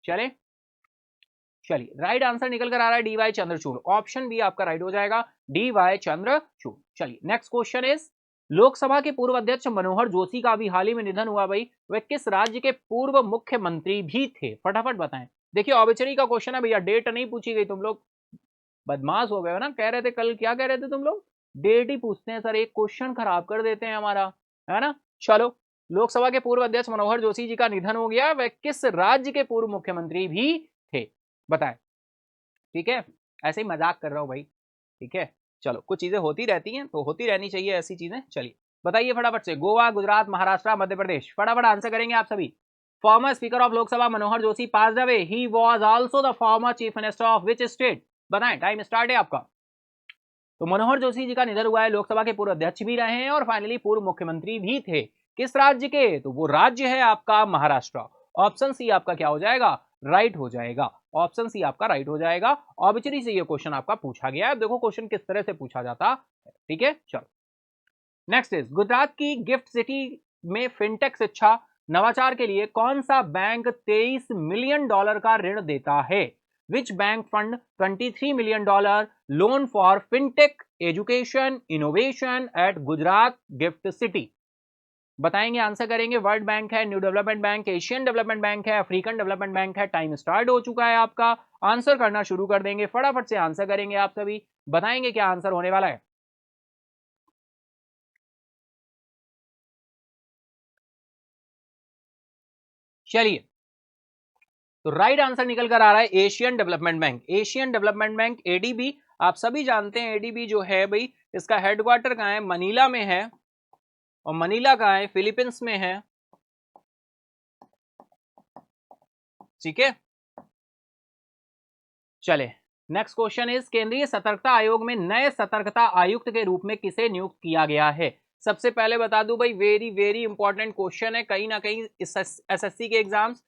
चलिए राइट आंसर निकल कर आ रहा है डीवाई चंद्रचूड़। ऑप्शन बी आपका राइट हो जाएगा, डीवाई चंद्रचूड़। चलिए नेक्स्ट क्वेश्चन इज, लोकसभा के पूर्व अध्यक्ष मनोहर जोशी का अभी हाल ही में निधन हुआ भाई, वह किस राज्य के पूर्व मुख्यमंत्री भी थे? फटाफट बताएं। देखिए ऑबिचरी का क्वेश्चन है भैया, डेट नहीं पूछी गई। तुम लोग बदमाश हो गए हो ना, कह रहे थे कल, क्या कह रहे थे तुम लोग, डेट ही पूछते हैं सर, एक क्वेश्चन खराब कर देते हैं हमारा, है ना। चलो, लोकसभा के पूर्व अध्यक्ष मनोहर जोशी जी का निधन हो गया, वह किस राज्य के पूर्व मुख्यमंत्री भी थे? बताएं। ठीक है, ऐसे ही मजाक कर रहा हूं भाई, ठीक है। चलो, कुछ चीजें होती रहती हैं तो होती रहनी चाहिए ऐसी चीजें। चलिए बताइए फटाफट से, गोवा, गुजरात, महाराष्ट्र, मध्य प्रदेश, फटाफट आंसर करेंगे आप सभी। Farmer speaker of Lok Sabha Manohar Joshi passed away, he was also the former chief minister of which state? बताएं, टाइम स्टार्ट है आपका। तो मनोहर जोशी जी का निधन हुआ है, लोकसभा के पूर्व अध्यक्ष भी रहे हैं और फाइनली पूर्व मुख्यमंत्री भी थे। किस राज्य के? तो वो राज्य है आपका महाराष्ट्र। ऑप्शन सी आपका क्या हो जाएगा? राइट हो जाएगा। ऑप्शन सी आपका राइट हो जाएगा। ऑब्वियसली से ये क्वेश्चन आपका पूछा गया है, देखो क्वेश्चन किस तरह से पूछा जाता है। ठीक है, चलो नेक्स्ट इज, गुजरात की गिफ्ट सिटी में फिनटेक शिक्षा नवाचार के लिए कौन सा बैंक $23 मिलियन का ऋण देता है? Which bank fund $23 million loan for fintech education innovation at Gujarat GIFT City? बताएंगे, आंसर करेंगे। वर्ल्ड बैंक है, new development bank, Asian development bank है, अफ्रीकन डेवलपमेंट बैंक है। टाइम स्टार्ट हो चुका है आपका, आंसर करना शुरू कर देंगे, फटाफट से आंसर करेंगे आप सभी। बताएंगे क्या आंसर होने वाला है। चलिए, तो राइट आंसर निकल कर आ रहा है Asian development bank. Asian development bank, ADB, आप सभी जानते हैं एडीबी जो है भाई, इसका हेडक्वार्टर कहां है? मनीला में है। और मनीला कहां है? फिलीपींस में है। ठीक है, चले नेक्स्ट क्वेश्चन इज, केंद्रीय सतर्कता आयोग में नए सतर्कता आयुक्त के रूप में किसे नियुक्त किया गया है? सबसे पहले बता दूं भाई, वेरी वेरी इंपॉर्टेंट क्वेश्चन है, कहीं ना कहीं एसएससी के एग्जाम्स,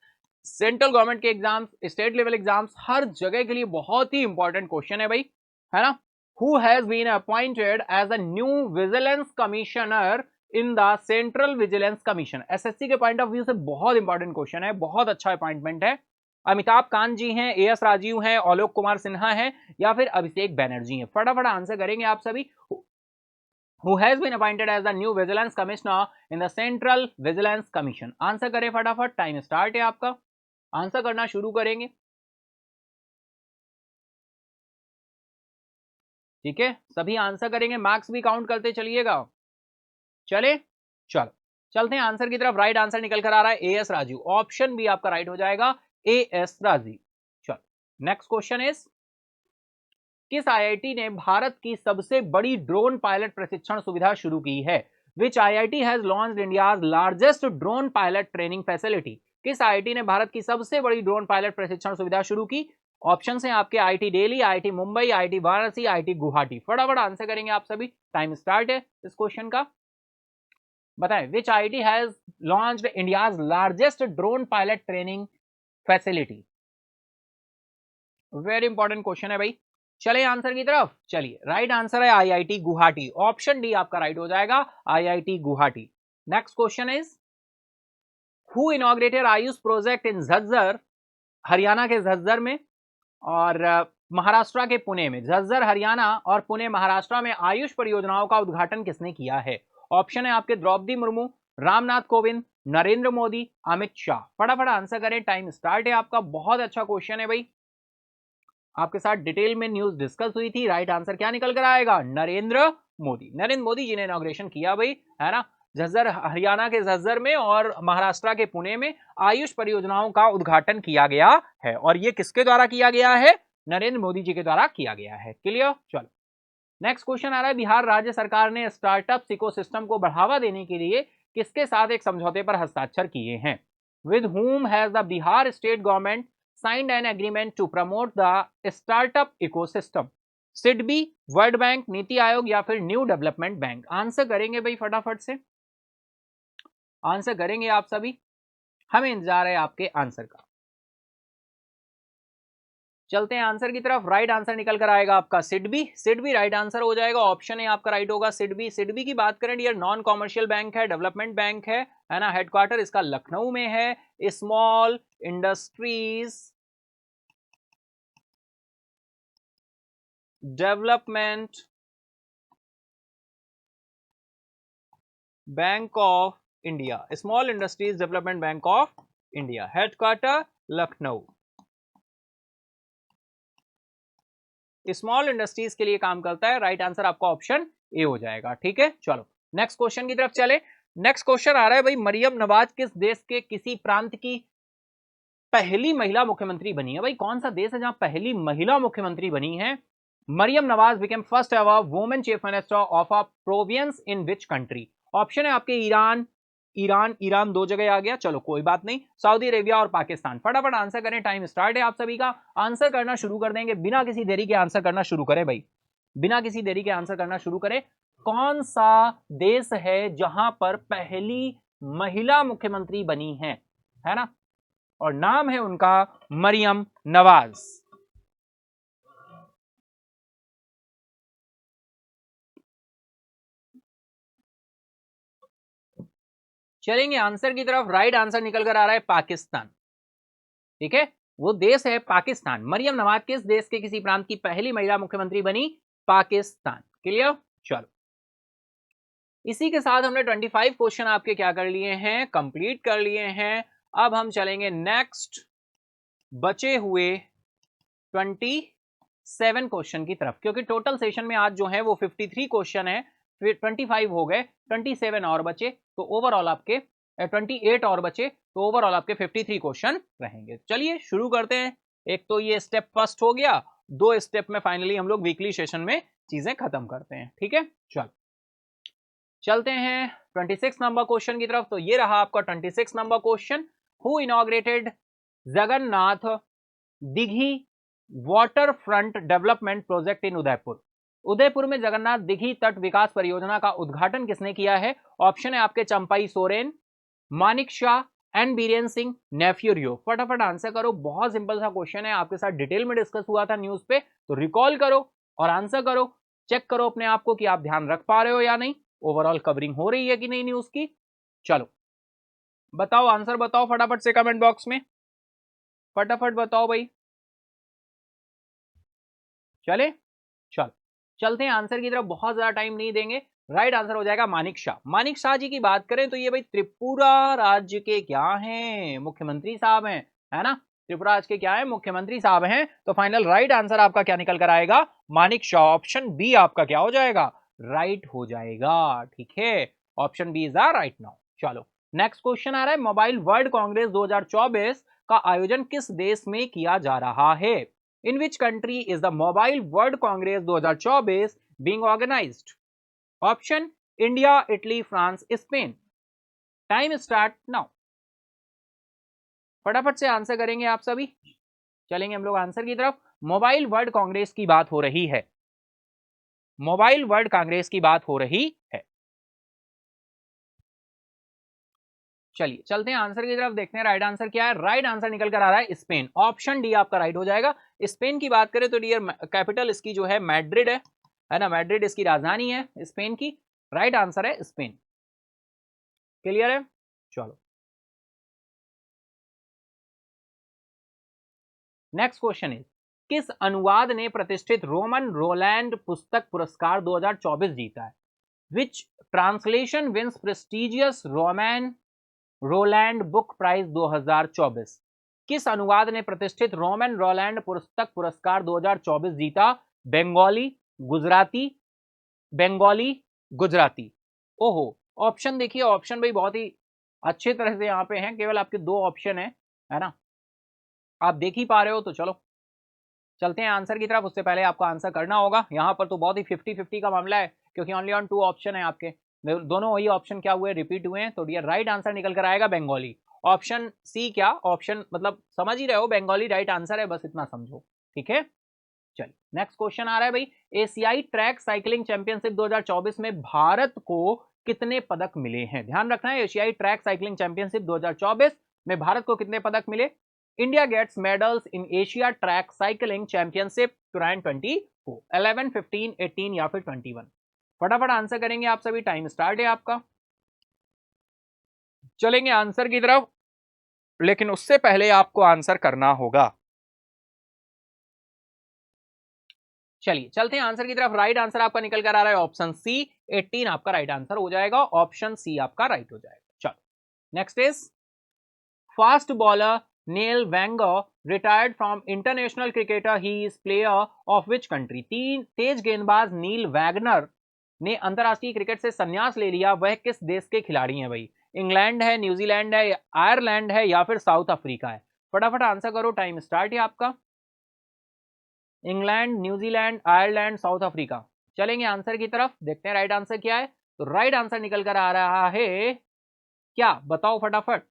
सेंट्रल गवर्नमेंट के एग्जाम्स, स्टेट लेवल एग्जाम्स, हर जगह के लिए बहुत ही इंपॉर्टेंट क्वेश्चन है भाई, है ना। Who has been appointed as a new vigilance commissioner in the central vigilance commission? SSC के पॉइंट ऑफ व्यू से बहुत इंपॉर्टेंट क्वेश्चन है, बहुत अच्छा अपॉइंटमेंट है। अमिताभ कांत जी हैं, एएस राजीव हैं, आलोक कुमार सिन्हा हैं, या फिर अभिषेक बैनर्जी हैं? फटाफट आंसर करेंगे आप सभी। Who has been appointed as the new vigilance commissioner in the central vigilance commission? Answer करें फटाफट, टाइम स्टार्ट है आपका, आंसर करना शुरू करेंगे। ठीक है, सभी आंसर करेंगे, मार्क्स भी काउंट करते चलिएगा। चले, चलो चलते हैं आंसर की तरफ। राइट आंसर निकल कर आ रहा है A S Rajeev, option B आपका राइट हो जाएगा, ए एस राजीव। चलो नेक्स्ट क्वेश्चन इज, किस आईआईटी ने भारत की सबसे बड़ी ड्रोन पायलट प्रशिक्षण सुविधा शुरू की है? विच IIT has launched India's largest drone pilot training facility? किस आईआईटी ने भारत की सबसे बड़ी ड्रोन पायलट प्रशिक्षण सुविधा शुरू की? ऑप्शन हैं आपके, IIT Delhi, IIT Mumbai, IIT Varanasi, IIT Guwahati. फटाफट आंसर करेंगे आप सभी, टाइम स्टार्ट है इस क्वेश्चन का। बताएं, विच IIT has launched India's largest drone pilot training facility? Very important question है भाई। चलिए आंसर की तरफ, चलिए राइट आंसर है आईआईटी गुवाहाटी, ऑप्शन डी आपका राइट हो जाएगा, IIT Guwahati. Next question is, who inaugurated Ayush project in Jhajjar? Haryana के झज्जर में और महाराष्ट्र के पुणे में। झज्जर हरियाणा और पुणे महाराष्ट्र में आयुष परियोजनाओं का उद्घाटन किसने किया है? ऑप्शन है आपके, द्रौपदी मुर्मू, रामनाथ कोविंद, नरेंद्र मोदी, अमित शाह। फटाफट आंसर करें, टाइम स्टार्ट है आपका। बहुत अच्छा क्वेश्चन है भाई, आपके साथ डिटेल में न्यूज डिस्कस हुई थी। राइट आंसर क्या निकल कर आएगा? नरेंद्र मोदी। नरेंद्र मोदी जी ने इनॉग्रेशन किया भाई, है ना, झज्जर, हरियाणा के झज्जर में और महाराष्ट्र के पुणे में आयुष परियोजनाओं का उद्घाटन किया गया है। और ये किसके द्वारा किया गया है? नरेंद्र मोदी जी के द्वारा किया गया है। क्लियर? चलो नेक्स्ट क्वेश्चन आ रहा है, बिहार राज्य सरकार ने स्टार्टअप इकोसिस्टम को बढ़ावा देने के लिए किसके साथ एक समझौते पर हस्ताक्षर किए हैं? With whom has the Bihar state government signed an agreement to promote the startup ecosystem? SIDBI, world bank, NITI Aayog, या फिर न्यू डेवलपमेंट बैंक? आंसर करेंगे भाई फटाफट से, आंसर करेंगे आप सभी, हमें इंतजार है आपके आंसर का। चलते हैं आंसर की तरफ। राइट आंसर निकल कर आएगा आपका सिडबी, सिडबी राइट आंसर हो जाएगा, ऑप्शन है आपका राइट होगा सिडबी। सिडबी की बात करें डियर, नॉन कॉमर्शियल बैंक है, डेवलपमेंट बैंक है ना, हेडक्वार्टर इसका लखनऊ में है। Small industries development bank of India, small industries development bank of India, headquarter Lucknow. Small industries के लिए काम करता है। राइट आंसर आपका ऑप्शन ए हो जाएगा। ठीक है, चलो नेक्स्ट क्वेश्चन की तरफ चले। नेक्स्ट क्वेश्चन आ रहा है भाई, मरियम नवाज किस देश के किसी प्रांत की पहली महिला मुख्यमंत्री बनी है? भाई कौन सा देश है जहां पहली महिला मुख्यमंत्री बनी है? Maryam Nawaz became first ever women chief minister of a province in which country? Option है आपके ईरान, ईरान दो जगह आ गया, चलो कोई बात नहीं, सऊदी अरेबिया और पाकिस्तान। फटाफट आंसर करें, टाइम स्टार्ट है आप सभी का। आंसर करना शुरू कर देंगे बिना किसी देरी के। आंसर करना शुरू करें भाई, बिना किसी देरी के आंसर करना शुरू करें। कौन सा देश है जहां पर पहली महिला मुख्यमंत्री बनी है ना? और नाम है उनका मरियम नवाज। चलेंगे आंसर की तरफ। राइट आंसर निकल कर आ रहा है पाकिस्तान। ठीक है, वो देश है पाकिस्तान। मरियम नवाज किस देश के किसी प्रांत की पहली महिला मुख्यमंत्री बनी? पाकिस्तान। क्लियर, चलो इसी के साथ हमने 25 क्वेश्चन आपके क्या कर लिए हैं, कंप्लीट कर लिए हैं। अब हम चलेंगे नेक्स्ट बचे हुए 27 क्वेश्चन की तरफ, क्योंकि टोटल सेशन में आज जो है वो 53 क्वेश्चन है, फिर 25 हो गए, 27 और बचे तो ओवरऑल आपके 28 और बचे तो ओवरऑल आपके 53 क्वेश्चन रहेंगे। चलिए शुरू करते हैं। एक तो ये स्टेप फर्स्ट हो गया, दो स्टेप में फाइनली हम लोग वीकली सेशन में चीजें खत्म करते हैं। ठीक है, चलो चलते हैं 26 नंबर क्वेश्चन की तरफ। तो ये रहा आपका 26 number question. Who inaugurated Jagannath Dighi water front development project in Udaipur? Udaipur में जगन्नाथ दिघी तट विकास परियोजना का उद्घाटन किसने किया है? ऑप्शन है आपके चंपाई सोरेन, मानिक शाह, एन बीरेन सिंह, नेफ्यूरियो। फटाफट आंसर करो, बहुत सिंपल सा क्वेश्चन है, आपके साथ डिटेल में डिस्कस हुआ था न्यूज पे, तो रिकॉल करो और आंसर करो। चेक करो अपने आप को कि आप ध्यान रख पा रहे हो या नहीं, ओवरऑल कवरिंग हो रही है कि नहीं न्यूज की। चलो बताओ, आंसर बताओ फटाफट से कमेंट बॉक्स में, फटाफट बताओ भाई। चले, चलो चलते हैं आंसर की तरफ, बहुत ज्यादा टाइम नहीं देंगे। राइट आंसर हो जाएगा मानिक शाह। मानिक शाह जी की बात करें तो ये भाई त्रिपुरा राज्य के क्या हैं? मुख्यमंत्री साहब हैं, है ना? त्रिपुरा राज्य के क्या है? मुख्यमंत्री साहब हैं। तो फाइनल राइट आंसर आपका क्या निकल कर आएगा? मानिक शाह। ऑप्शन बी आपका क्या हो जाएगा? राइट हो जाएगा। ठीक है, option B is right now. चलो नेक्स्ट क्वेश्चन आ रहा है, मोबाइल वर्ल्ड कांग्रेस 2024 का आयोजन किस देश में किया जा रहा है? In which country is the Mobile World Congress 2024 being organized? Option India, Italy, France, Spain. Time start now. फटाफट से आंसर करेंगे आप सभी। चलेंगे हम लोग आंसर की तरफ। मोबाइल वर्ल्ड कांग्रेस की बात हो रही है, मोबाइल वर्ल्ड कांग्रेस की बात हो रही है। चलिए चलते हैं आंसर की तरफ, देखते हैं राइट आंसर क्या है। राइट आंसर निकल कर आ रहा है स्पेन। ऑप्शन डी आपका राइट हो जाएगा। स्पेन की बात करें तो डियर कैपिटल इसकी जो है मैड्रिड है ना? मैड्रिड इसकी राजधानी है स्पेन की। राइट आंसर है स्पेन। क्लियर है, चलो नेक्स्ट क्वेश्चन इज, किस अनुवाद ने प्रतिष्ठित रोमन रोलैंड पुस्तक पुरस्कार 2024 जीता है? Which translation wins prestigious Romain Rolland book prize 2024? किस अनुवाद ने प्रतिष्ठित रोमन रोलैंड पुस्तक पुरस्कार 2024 जीता? बंगाली, गुजराती, बंगाली, गुजराती। ओहो, ऑप्शन देखिए, ऑप्शन भाई बहुत ही अच्छे तरह से यहाँ पे हैं, केवल आपके दो ऑप्शन है ना? आप देख ही पा रहे हो। तो चलो चलते हैं आंसर की तरफ। उससे पहले आपको आंसर करना होगा। यहाँ पर तो बहुत ही 50-50 का मामला है, क्योंकि ओनली ऑन 2 ऑप्शन है आपके, दोनों वही ऑप्शन क्या हुए, रिपीट हुए हैं। तो डियर राइट आंसर निकल कर आएगा बंगाली। ऑप्शन सी, क्या ऑप्शन मतलब समझ ही रहे हो, बंगाली राइट आंसर है, बस इतना समझो। ठीक है, चलिए नेक्स्ट क्वेश्चन आ रहा है भाई, एशियाई ट्रैक साइकिलिंग चैंपियनशिप 2024 में भारत को कितने पदक मिले हैं? ध्यान रखना है, एशियाई ट्रैक साइकिलिंग चैंपियनशिप 2024 में भारत को कितने पदक मिले? India gets medals in Asia track cycling championship 2024, 11, 15, 18 या फिर 21? फटाफट आंसर करेंगे आप सभी, टाइम स्टार्ट है आपका। चलेंगे आंसर की तरफ, लेकिन उससे पहले आपको आंसर करना होगा। चलिए चलते हैं आंसर की तरफ। राइट आंसर आपका निकल कर आ रहा है ऑप्शन सी, 18 आपका राइट आंसर हो जाएगा, ऑप्शन सी आपका राइट हो जाएगा। चलो next is fast bowler Neil वैंगर retired from international cricketer, he is player of which country. तीन तेज गेंदबाज नील वैगनर ने अंतरराष्ट्रीय क्रिकेट से संन्यास ले लिया, वह किस देश के खिलाड़ी हैं भाई? इंग्लैंड है, न्यूजीलैंड है, आयरलैंड है या फिर साउथ अफ्रीका है? फटाफट आंसर करो, टाइम स्टार्ट है आपका। England, New Zealand, Ireland, south Africa. चलेंगे आंसर की तरफ, देखते हैं राइट आंसर क्या है। तो राइट आंसर निकल कर आ रहा है क्या, बताओ फटाफट।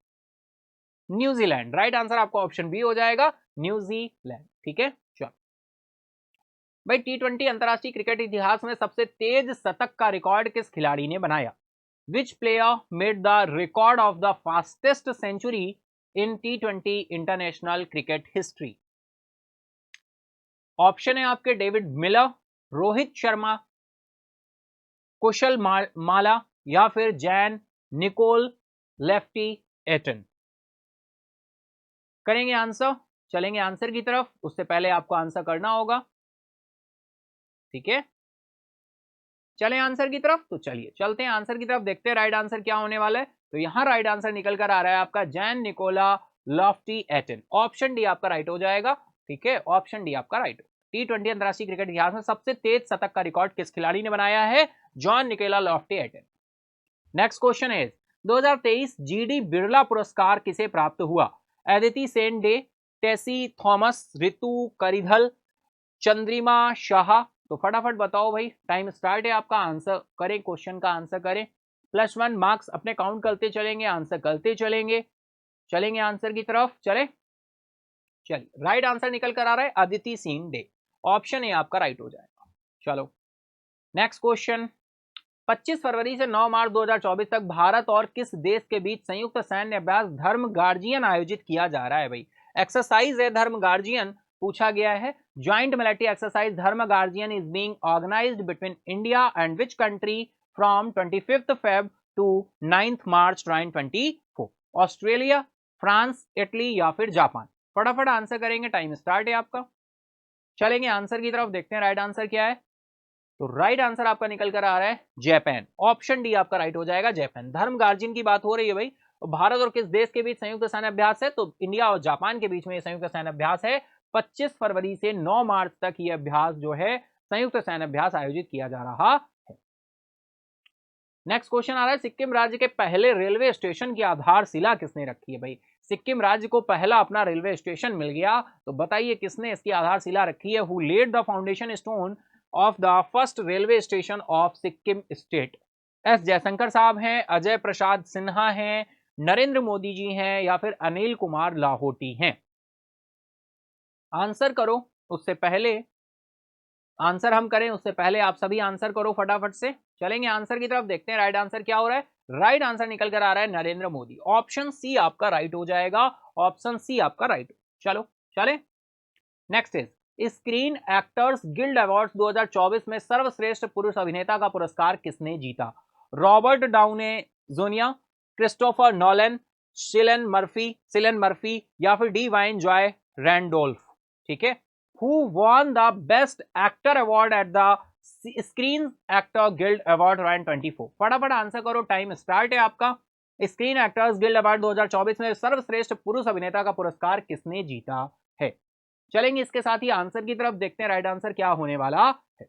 न्यूजीलैंड। राइट आंसर आपका ऑप्शन बी हो जाएगा, न्यूजीलैंड। ठीक है चलो भाई, T20 अंतरराष्ट्रीय क्रिकेट इतिहास में सबसे तेज शतक का रिकॉर्ड किस खिलाड़ी ने बनाया? Which player made the record of the fastest century in T20 international cricket history? Option है आपके डेविड मिलर, रोहित शर्मा, कुशल माला या फिर जैन निकोल लेफ्टी एटन। करेंगे आंसर, चलेंगे आंसर की तरफ, उससे पहले आपको आंसर करना होगा। ठीक है चलें आंसर की तरफ, तो चलिए चलते हैं आंसर की तरफ, देखते हैं राइट आंसर क्या होने वाला है। तो यहां राइट आंसर निकल कर आ रहा है आपका Jan Nicola Loftie Eaton, option D आपका राइट हो जाएगा। ठीक है ऑप्शन डी आपका राइट। T20 अंतरराष्ट्रीय क्रिकेट इतिहास में सबसे तेज शतक का रिकॉर्ड किस खिलाड़ी ने बनाया है? John Nicola Loftie Eaton. Next question is 2023 G D Birla पुरस्कार किसे प्राप्त हुआ? एदिति सेन डे, टेसी थॉमस, रितु करिधल, चंद्रिमा शाह। तो फटाफट बताओ भाई, टाइम स्टार्ट है आपका, आंसर करें, क्वेश्चन का आंसर करें। +1 मार्क्स अपने काउंट करते चलेंगे, आंसर करते चलेंगे। चलेंगे आंसर की तरफ, चले चलिए राइट आंसर निकल कर आ रहा है Aditi Singh day, option A आपका राइट हो जाएगा। चलो नेक्स्ट क्वेश्चन, 25 फरवरी से 9 मार्च 2024 तक भारत और किस देश के बीच संयुक्त सैन्य अभ्यास धर्म गार्जियन आयोजित किया जा रहा है भाई? एक्सरसाइज है धर्म गार्जियन, पूछा गया है। Joint military exercise Dharma Guardian is being organised between India and which country from 25 Feb to 9 March 2024? Australia, France, Italy या फिर जापान? फटाफट आंसर करेंगे, टाइम स्टार्ट है आपका। चलेंगे आंसर की तरफ, देखते हैं राइट आंसर क्या है। तो राइट आंसर आपका निकल कर आ रहा है जापान, ऑप्शन डी आपका राइट हो जाएगा जापान। धर्म गार्जियन की बात हो रही है भाई, तो भारत और किस देश के बीच संयुक्त सैन्य अभ्यास है? तो इंडिया और जापान के बीच में संयुक्त सैन्य अभ्यास है। 25 फरवरी से 9 मार्च तक ये अभ्यास जो है संयुक्त सैन्य अभ्यास आयोजित किया जा रहा है। नेक्स्ट क्वेश्चन आ रहा है, सिक्किम राज्य के पहले रेलवे स्टेशन की आधारशिला किसने रखी है भाई? सिक्किम राज्य को पहला अपना रेलवे स्टेशन मिल गया, तो बताइए किसने इसकी आधारशिला रखी है? Who laid the foundation stone of the first railway station of Sikkim state? S Jaishankar साहब हैं, अजय प्रसाद सिन्हा हैं, नरेंद्र मोदी जी हैं या फिर अनिल कुमार लाहौटी हैं? आंसर करो, उससे पहले आंसर हम करें उससे पहले आप सभी आंसर करो फटाफट से। चलेंगे आंसर की तरफ, देखते हैं राइट आंसर क्या हो रहा है। राइट आंसर निकल कर आ रहा है नरेंद्र मोदी, ऑप्शन सी आपका राइट हो जाएगा, ऑप्शन सी आपका राइट। चलो चले next is Screen Actors Guild Awards 2024 में सर्वश्रेष्ठ पुरुष अभिनेता का पुरस्कार किसने जीता? Robert Downey junior, Christopher Nolan, Cillian Murphy या फिर डी वाइन जॉय रैंडोल्फ? ठीक है, who won the best actor award at the Screen Actor Guild Award 2024? फटाफट आंसर करो, टाइम स्टार्ट है आपका। स्क्रीन एक्टर्स गिल्ड अवार्ड 2024 में सर्वश्रेष्ठ पुरुष अभिनेता का पुरस्कार किसने जीता है? चलेंगे इसके साथ ही आंसर की तरफ, देखते हैं राइट आंसर क्या होने वाला है।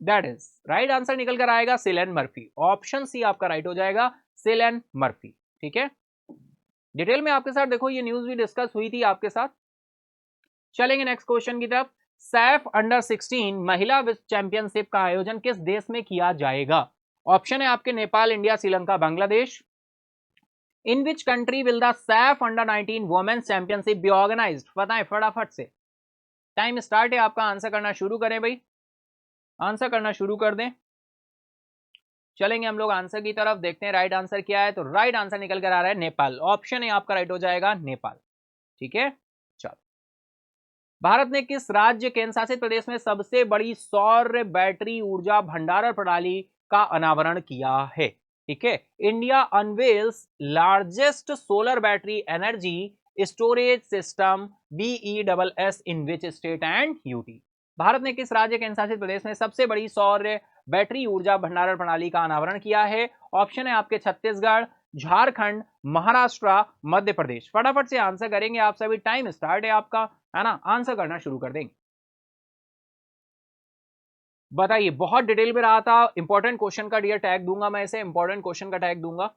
दैट इज राइट आंसर निकल कर आएगा सिलन मर्फी, ऑप्शन सी आपका राइट हो जाएगा, सिलन मर्फी। ठीक है, डिटेल में आपके साथ देखो ये न्यूज भी डिस्कस हुई थी आपके साथ। चलेंगे नेक्स्ट क्वेश्चन की तरफ, सैफ अंडर 16 महिला विश्व चैंपियनशिप का आयोजन किस देश में किया जाएगा? ऑप्शन है आपके Nepal, India, Sri Lanka, Bangladesh. In which country will the SAFF under 19 women's championship be organised? बताएं फटाफट से, टाइम स्टार्ट है आपका, आंसर करना शुरू करें भाई, आंसर करना शुरू कर दें। चलेंगे हम लोग आंसर की तरफ, देखते हैं राइट आंसर क्या है। तो राइट आंसर निकल कर आ रहा है नेपाल, ऑप्शन है आपका राइट हो जाएगा नेपाल। ठीक है चलो, भारत ने किस राज्य केंद्र शासित प्रदेश में सबसे बड़ी सौर बैटरी ऊर्जा भंडारण प्रणाली का अनावरण किया है? ठीक है, India unveils largest solar battery energy storage system BESS in which state and UT? Bharat ने किस राज्य केंद्र शासित प्रदेश में सबसे बड़ी सौर बैटरी ऊर्जा भंडारण प्रणाली का अनावरण किया है? ऑप्शन है आपके छत्तीसगढ़, झारखंड, महाराष्ट्र, मध्य प्रदेश। फटाफट से आंसर करेंगे आप सभी, टाइम स्टार्ट है आपका, है ना, आंसर करना शुरू कर देंगे। बताइए, बहुत डिटेल में रहा था, इंपॉर्टेंट क्वेश्चन का डियर टैग दूंगा मैं इसे, इंपॉर्टेंट क्वेश्चन का टैग दूंगा।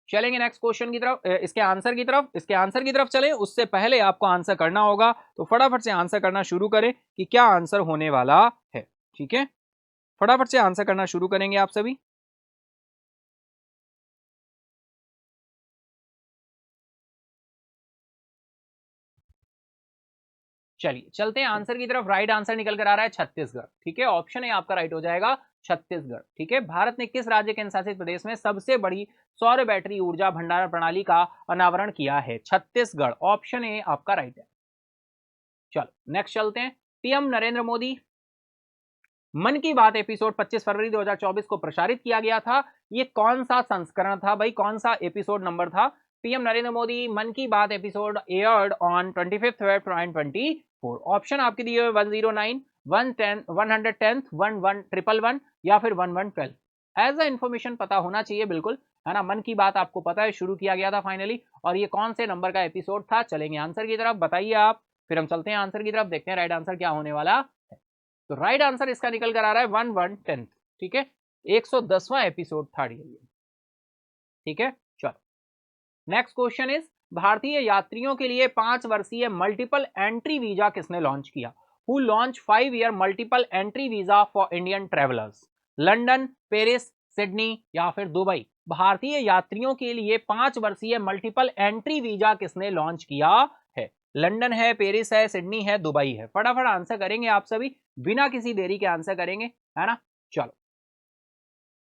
चलेंगे नेक्स्ट क्वेश्चन की तरफ, इसके आंसर की तरफ, इसके आंसर की तरफ चलें उससे पहले आपको आंसर करना होगा, तो फटाफट से आंसर करना शुरू करें कि क्या आंसर होने वाला है। ठीक है, फटाफट से आंसर करना शुरू करेंगे आप सभी। चलिए चलते हैं आंसर की तरफ। राइट आंसर निकल कर आ रहा है छत्तीसगढ़। ठीक है, ऑप्शन है आपका राइट हो जाएगा छत्तीसगढ़। ठीक है, भारत ने किस राज्य केंद्र शासित प्रदेश में सबसे बड़ी सौर बैटरी ऊर्जा भंडारण प्रणाली का अनावरण किया है? छत्तीसगढ़, ऑप्शन ए आपका राइट है। चलो नेक्स्ट चलते हैं। पीएम नरेंद्र मोदी मन की बात एपिसोड 25 फरवरी 2024 को प्रसारित किया गया था, ये कौन सा संस्करण था भाई, कौन सा एपिसोड नंबर था? पीएम नरेंद्र मोदी मन की बात episode aired on 25 February 2024। Option आपके दिए हुए 109, 110, 110, 1111 या फिर 1112। एज अ इंफॉर्मेशन पता होना चाहिए बिल्कुल, है ना। मन की बात आपको पता है शुरू किया गया था फाइनली, और ये कौन से नंबर का एपिसोड था? चलेंगे आंसर की तरफ, बताइए आप, फिर हम चलते हैं आंसर की तरफ, देखते हैं राइट आंसर क्या होने वाला। तो राइट आंसर इसका निकल कर आ रहा है 1110। ठीक है, 110वां एपिसोड था ये। ठीक है, चलो नेक्स्ट क्वेश्चन इज, भारतीय यात्रियों के लिए 5 वर्षीय मल्टीपल एंट्री वीजा किसने लॉन्च किया? Who launch 5 year multiple entry visa for Indian travellers? London, Paris, Sydney या फिर दुबई? भारतीय यात्रियों के लिए 5 वर्षीय मल्टीपल एंट्री वीजा किसने लॉन्च किया है? लंदन है, पेरिस है, सिडनी है, दुबई है। फटाफट आंसर करेंगे आप सभी, बिना किसी देरी के आंसर करेंगे, है ना। चलो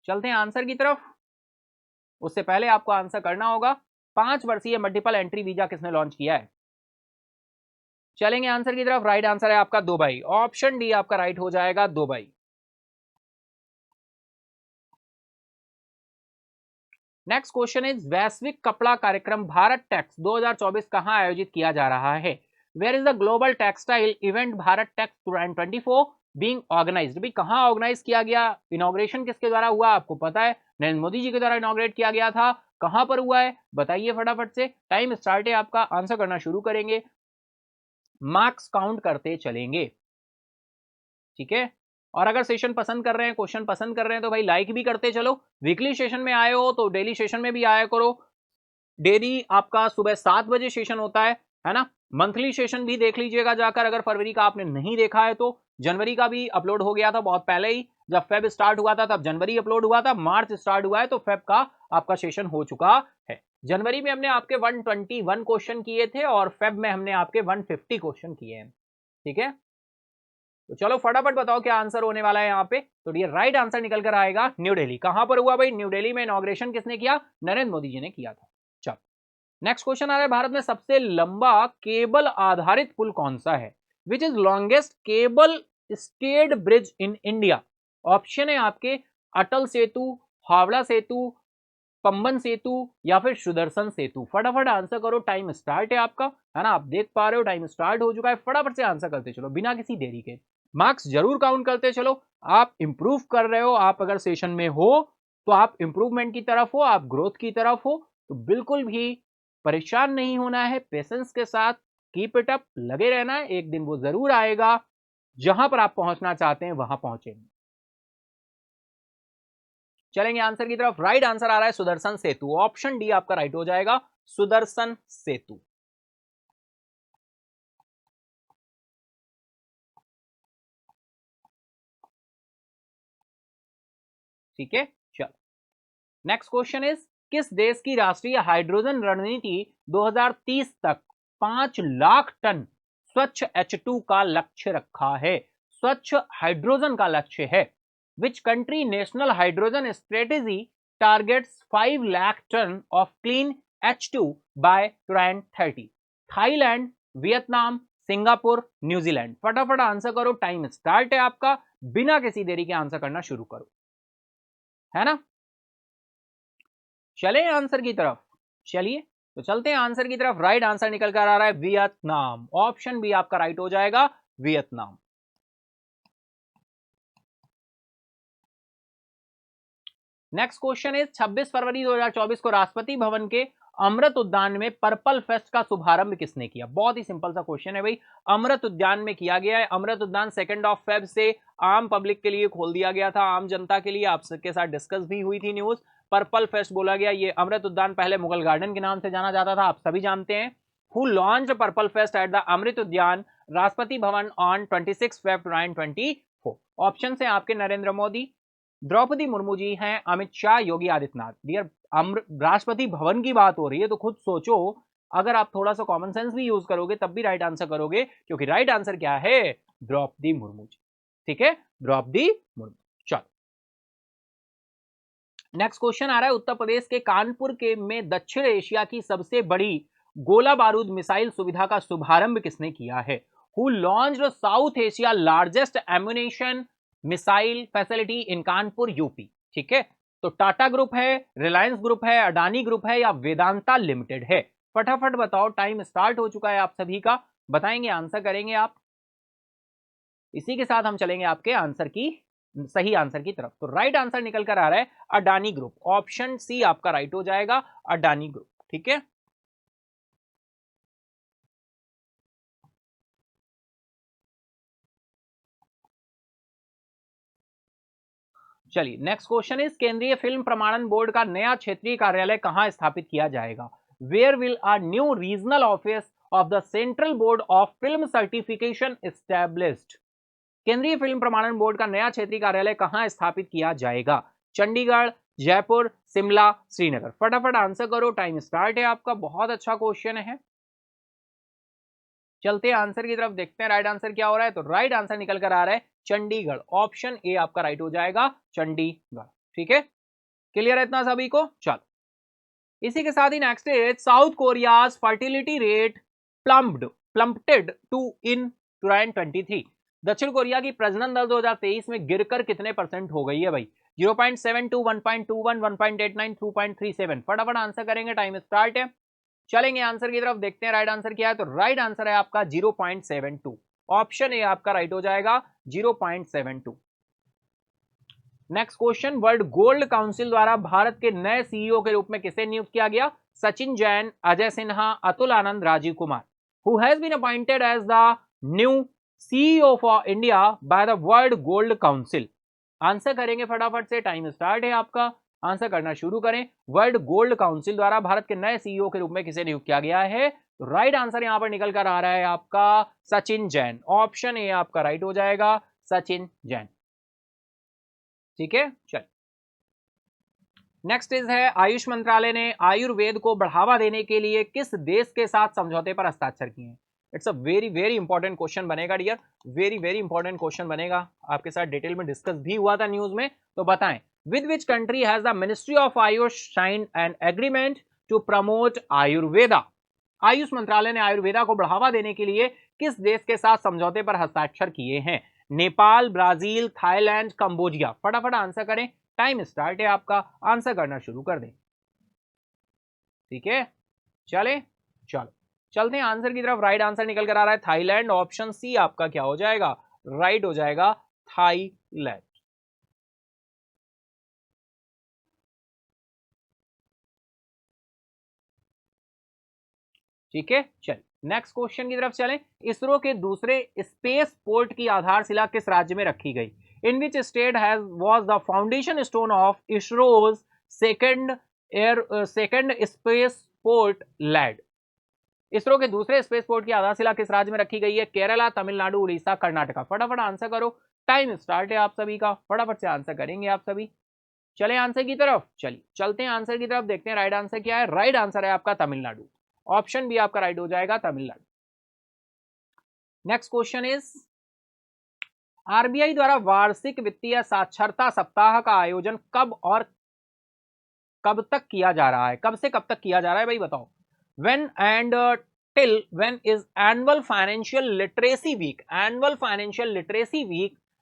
चलते हैं आंसर की तरफ, उससे पहले आपको आंसर करना होगा। 5 वर्षीय मल्टीपल एंट्री वीजा किसने लॉन्च किया है? चलेंगे आंसर की तरफ। राइट आंसर है आपका दुबई, ऑप्शन डी आपका राइट हो जाएगा, दुबई। नेक्स्ट क्वेश्चन इज, वैश्विक कपड़ा कार्यक्रम भारत टेक्स 2024 कहां आयोजित किया जा रहा है? Where is the global textile event Bharat Tex 2024 being organised? भी कहां ऑर्गेनाइज किया गया? इनॉग्रेशन किसके द्वारा हुआ आपको पता है, नरेंद्र मोदी जी के द्वारा इनॉग्रेट किया गया था। कहां पर हुआ है बताइए फटाफट से, टाइम स्टार्ट है आपका, आंसर करना शुरू करेंगे, मार्क्स काउंट करते चलेंगे। ठीक है, और अगर सेशन पसंद कर रहे हैं, क्वेश्चन पसंद कर रहे हैं, तो भाई लाइक भी करते चलो। वीकली सेशन में आए हो तो डेली सेशन में भी आया करो। डेली आपका सुबह 7 बजे सेशन होता है ना। मंथली सेशन भी देख लीजिएगा जाकर, अगर फरवरी का आपने नहीं देखा है तो। जनवरी का भी अपलोड हो गया था बहुत पहले ही, जब फेब स्टार्ट हुआ था तब जनवरी अपलोड हुआ था, मार्च स्टार्ट हुआ है तो फेब का आपका सेशन हो चुका है। जनवरी में हमने आपके 121 क्वेश्चन किए थे और फेब में हमने आपके 150 क्वेश्चन किए हैं। ठीक है, तो चलो फटाफट बताओ क्या आंसर होने वाला है यहाँ पे। तो ये राइट आंसर निकल कर आएगा न्यू दिल्ली। कहां पर हुआ भाई? न्यू दिल्ली में इनॉग्रेशन किसने किया? नरेंद्र मोदी जी ने किया था। चलो नेक्स्ट क्वेश्चन आ रहा है, भारत में सबसे लंबा केबल आधारित पुल कौन सा है? Which is longest cable stayed bridge in India? Option है आपके अटल सेतु, हावड़ा सेतु, पंबन सेतु या फिर सुदर्शन सेतु। फटाफट आंसर करो, टाइम स्टार्ट है आपका, है ना। आप देख पा रहे हो टाइम स्टार्ट हो चुका है, फटाफट से आंसर करते चलो बिना किसी देरी के, मार्क्स जरूर काउंट करते चलो। आप इंप्रूव कर रहे हो, आप अगर सेशन में हो तो आप इंप्रूवमेंट की तरफ हो, आप ग्रोथ की तरफ हो, तो बिल्कुल भी परेशान नहीं होना है, पेशेंस के साथ कीप इट अप, लगे रहना है, एक दिन वो जरूर आएगा, जहां पर आप पहुंचना चाहते हैं वहां पहुंचेंगे। चलेंगे आंसर की तरफ। राइट आंसर आ रहा है सुदर्शन सेतु, ऑप्शन डी आपका राइट हो जाएगा, सुदर्शन सेतु। ठीक है, चलो नेक्स्ट क्वेश्चन इज, किस देश की राष्ट्रीय हाइड्रोजन रणनीति 2030 तक 5 लाख टन स्वच्छ H2 का लक्ष्य रखा है? स्वच्छ हाइड्रोजन का लक्ष्य है। Which country national hydrogen strategy targets 5 lakh ton of clean H2 by 2030? Thailand, Vietnam, Singapore, New Zealand. फटाफट आंसर करो, टाइम स्टार्ट है आपका, बिना किसी देरी के आंसर करना शुरू करो, है ना। चले आंसर की तरफ, चलिए तो चलते हैं आंसर की तरफ। राइट आंसर निकल कर आ रहा है वियतनाम। ऑप्शन बी आपका राइट हो जाएगा, वियतनाम। नेक्स्ट क्वेश्चन इज 26 फरवरी 2024 को राष्ट्रपति भवन के अमृत उद्यान में पर्पल फेस्ट का शुभारंभ किसने किया? बहुत ही सिंपल सा क्वेश्चन है भाई, अमृत उद्यान में किया गया है। अमृत उद्यान 2 फेब से आम पब्लिक के लिए खोल दिया गया था, आम जनता के लिए। आप सबके साथ डिस्कस भी हुई थी न्यूज। पर्पल फेस्ट बोला गया। ये अमृत उद्यान पहले मुगल गार्डन के नाम से जाना जाता था, आप सभी जानते हैं। Who launch Purple Fest at the Amrit Udyan Rashtrapati भवन ऑन 26 फेब 2024? ऑप्शन है आपके नरेंद्र मोदी, द्रौपदी मुर्मू जी हैं, अमित शाह, योगी आदित्यनाथ। डियर, राष्ट्रपति भवन की बात हो रही है तो खुद सोचो, अगर आप थोड़ा सा कॉमन सेंस भी यूज करोगे तब भी राइट आंसर करोगे, क्योंकि राइट आंसर क्या है? द्रौपदी मुर्मू जी। ठीक है, द्रौपदी मुर्मू। चलो नेक्स्ट क्वेश्चन आ रहा है, उत्तर प्रदेश के कानपुर के में दक्षिण एशिया की सबसे बड़ी गोला बारूद मिसाइल सुविधा का शुभारंभ किसने किया है? Who launched south Asia largest ammunition missile facility in Kanpur, UP. ठीक है, तो टाटा ग्रुप है, रिलायंस ग्रुप है, अडानी ग्रुप है, या वेदांता लिमिटेड है? फटाफट बताओ, टाइम स्टार्ट हो चुका है आप सभी का। बताएंगे, आंसर करेंगे आप। इसी के साथ हम चलेंगे आपके आंसर की, सही आंसर की तरफ। तो राइट आंसर निकल कर आ रहा है अडानी ग्रुप। ऑप्शन सी आपका राइट हो जाएगा, अडानी ग्रुप। ठीक है, चलिए नेक्स्ट क्वेश्चन इज, केंद्रीय फिल्म प्रमाणन बोर्ड का नया क्षेत्रीय कार्यालय कहां स्थापित किया जाएगा? Where will a new regional office of the central board of film certification established? केंद्रीय फिल्म प्रमाणन बोर्ड का नया क्षेत्रीय कार्यालय कहां स्थापित किया जाएगा? चंडीगढ़, जयपुर, शिमला, श्रीनगर? फटाफट आंसर करो, टाइम स्टार्ट है आपका। बहुत अच्छा क्वेश्चन है। चलते हैं आंसर की तरफ, देखते हैं राइट आंसर क्या हो रहा है। तो राइट आंसर निकल कर आ रहा है चंडीगढ़। ऑप्शन ए आपका राइट हो जाएगा, चंडीगढ़। ठीक है, क्लियर है इतना सभी को? चलो इसी के साथ ही नेक्स्ट है, South Korea's fertility rate plummeted to in 2023? दक्षिण कोरिया की प्रजनन दर 2023 में गिरकर कितने % हो गई है भाई? 0.72, 1.21, 1.89, 2.37? फटाफट आंसर करेंगे, टाइम स्टार्ट है। चलेंगे आंसर की तरफ, देखते हैं राइट आंसर क्या है। तो राइट आंसर है आपका 0.72। ऑप्शन ए आपका राइट हो जाएगा, 0.72। Next question, world Gold council द्वारा भारत के नए सीईओ के रूप में किसे नियुक्त किया गया? Sachin Jain, Ajay Sinha, Atul Anand, Rajiv Kumar? Who has been appointed as the new CEO for India by the World Gold Council? Answer करेंगे फटाफट से, टाइम स्टार्ट है आपका। आंसर करना शुरू करें। वर्ल्ड गोल्ड काउंसिल द्वारा भारत के नए सीईओ के रूप में किसे नियुक्त किया गया है? तो राइट आंसर यहां पर निकल कर आ रहा है आपका सचिन जैन। ऑप्शन ए आपका राइट हो जाएगा, सचिन जैन। ठीक है, चल नेक्स्ट इज है, आयुष मंत्रालय ने आयुर्वेद को बढ़ावा देने के लिए किस देश के साथ समझौते पर हस्ताक्षर किए हैं? It's a very very important question बनेगा dear, very very important question बनेगा। आपके साथ डिटेल में डिस्कस भी हुआ था न्यूज में, तो बताएं, with which country has the ministry of AYUSH signed an agreement to promote Ayurveda? AYUSH मंत्रालय ने आयुर्वेदा को बढ़ावा देने के लिए किस देश के साथ समझौते पर हस्ताक्षर किए हैं? Nepal, Brazil, Thailand, Cambodia? फटाफट आंसर करें, टाइम स्टार्ट है आपका। आंसर करना शुरू कर दें। ठीक है, चले चलो चलते हैं आंसर की तरफ। राइट आंसर निकल कर आ रहा है थाईलैंड। ऑप्शन सी आपका क्या हो जाएगा? राइट हो जाएगा, थाईलैंड। ठीक है, चल नेक्स्ट क्वेश्चन की तरफ चलें। इसरो के दूसरे स्पेस पोर्ट की आधारशिला किस राज्य में रखी गई? In which state has was the foundation stone of ISRO's second space port laid? ISRO के दूसरे स्पेस पोर्ट की आधारशिला किस राज्य में रखी गई है? केरला, तमिलनाडु, उड़ीसा, कर्नाटका? फटाफट आंसर करो, टाइम स्टार्ट है आप सभी का। फटाफट से आंसर करेंगे आप सभी। चले आंसर की तरफ, चलिए चलते हैं आंसर की तरफ, देखते हैं राइट आंसर क्या है। राइट आंसर है आपका तमिलनाडु। ऑप्शन बी आपका राइट हो जाएगा, Tamil Nadu. Next question is, RBI द्वारा वार्षिक वित्तीय साक्षरता सप्ताह का आयोजन कब और कब तक किया जा रहा है? कब से कब तक किया जा रहा है भाई बताओ? when and till when is annual financial literacy week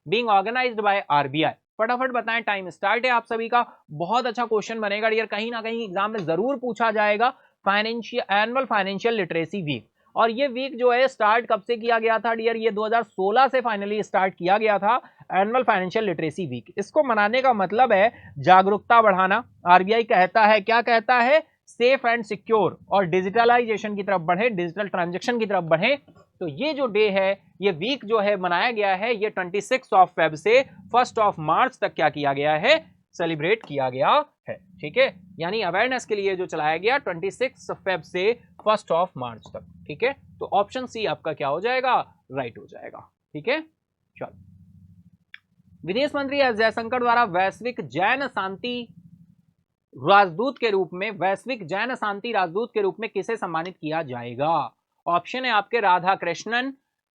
being organized by RBI? फटाफट बताएं, टाइम स्टार्ट है आप सभी का। बहुत अच्छा क्वेश्चन बनेगा डियर, कहीं ना कहीं एग्जाम में जरूर पूछा जाएगा। Annual financial literacy week. और ये वीक जो है स्टार्ट कब से किया गया था डियर, ये 2016 से फाइनली स्टार्ट किया गया था एनुअल फाइनेंशियल लिटरेसी वीक। इसको मनाने का मतलब है जागरूकता बढ़ाना। आरबीआई कहता है, क्या कहता है, सेफ एंड सिक्योर और डिजिटलाइजेशन की तरफ बढ़े, डिजिटल ट्रांजैक्शन की तरफ बढ़े। तो ये जो डे है, ये वीक जो है मनाया गया है, ये 26 फेब से 1 मार्च तक क्या किया गया है, सेलिब्रेट किया गया है। ठीक है, यानी अवेयरनेस के लिए जो चलाया गया 26 फेब से 1 मार्च तक। ठीक है, तो ऑप्शन सी आपका क्या हो जाएगा, राइट हो जाएगा। ठीक है, चलो। विदेश मंत्री एस जयशंकर द्वारा वैश्विक जैन शांति राजदूत के रूप में, वैश्विक जैन शांति राजदूत के रूप में किसे सम्मानित किया जाएगा? ऑप्शन है आपके राधा कृष्णन,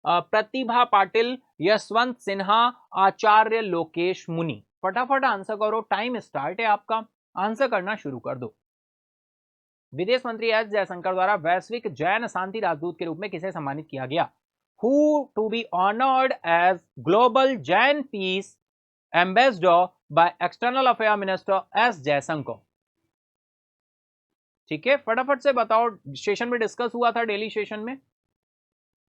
प्रतिभा पाटिल, यशवंत सिन्हा, आचार्य लोकेश मुनि। फटाफट आंसर करो, टाइम स्टार्ट है आपका, आंसर करना शुरू कर दो। विदेश मंत्री एस जयशंकर द्वारा वैश्विक जैन शांति राजदूत के रूप में किसे सम्मानित किया गया? Who to be honoured as global Jain peace ambassador by external affair minister S Jaishankar. ठीक है, फटाफट से बताओ, सेशन में डिस्कस हुआ था डेली सेशन में।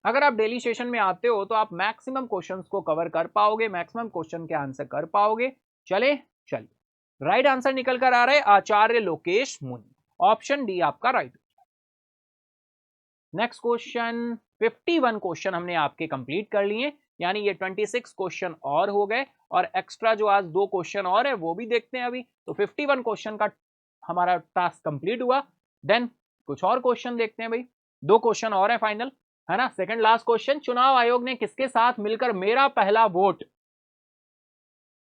अगर आप डेली सेशन में आते हो तो आप मैक्सिमम क्वेश्चंस को कवर कर पाओगे, मैक्सिमम क्वेश्चन के आंसर कर पाओगे। चलिए, राइट आंसर निकल कर आ रहा है आचार्य लोकेश मुनि, ऑप्शन डी आपका राइट। नेक्स्ट क्वेश्चन, 51 क्वेश्चन हमने आपके कंप्लीट कर लिए, यानी ये 26 क्वेश्चन और हो गए, और एक्स्ट्रा जो आज 2 क्वेश्चन और है वो भी देखते हैं अभी। तो 51 क्वेश्चन का हमारा टास्क कंप्लीट हुआ। देन कुछ और क्वेश्चन देखते हैं भाई, 2 क्वेश्चन और है फाइनल, है ना। सेकंड लास्ट क्वेश्चन, चुनाव आयोग ने किसके साथ मिलकर मेरा पहला वोट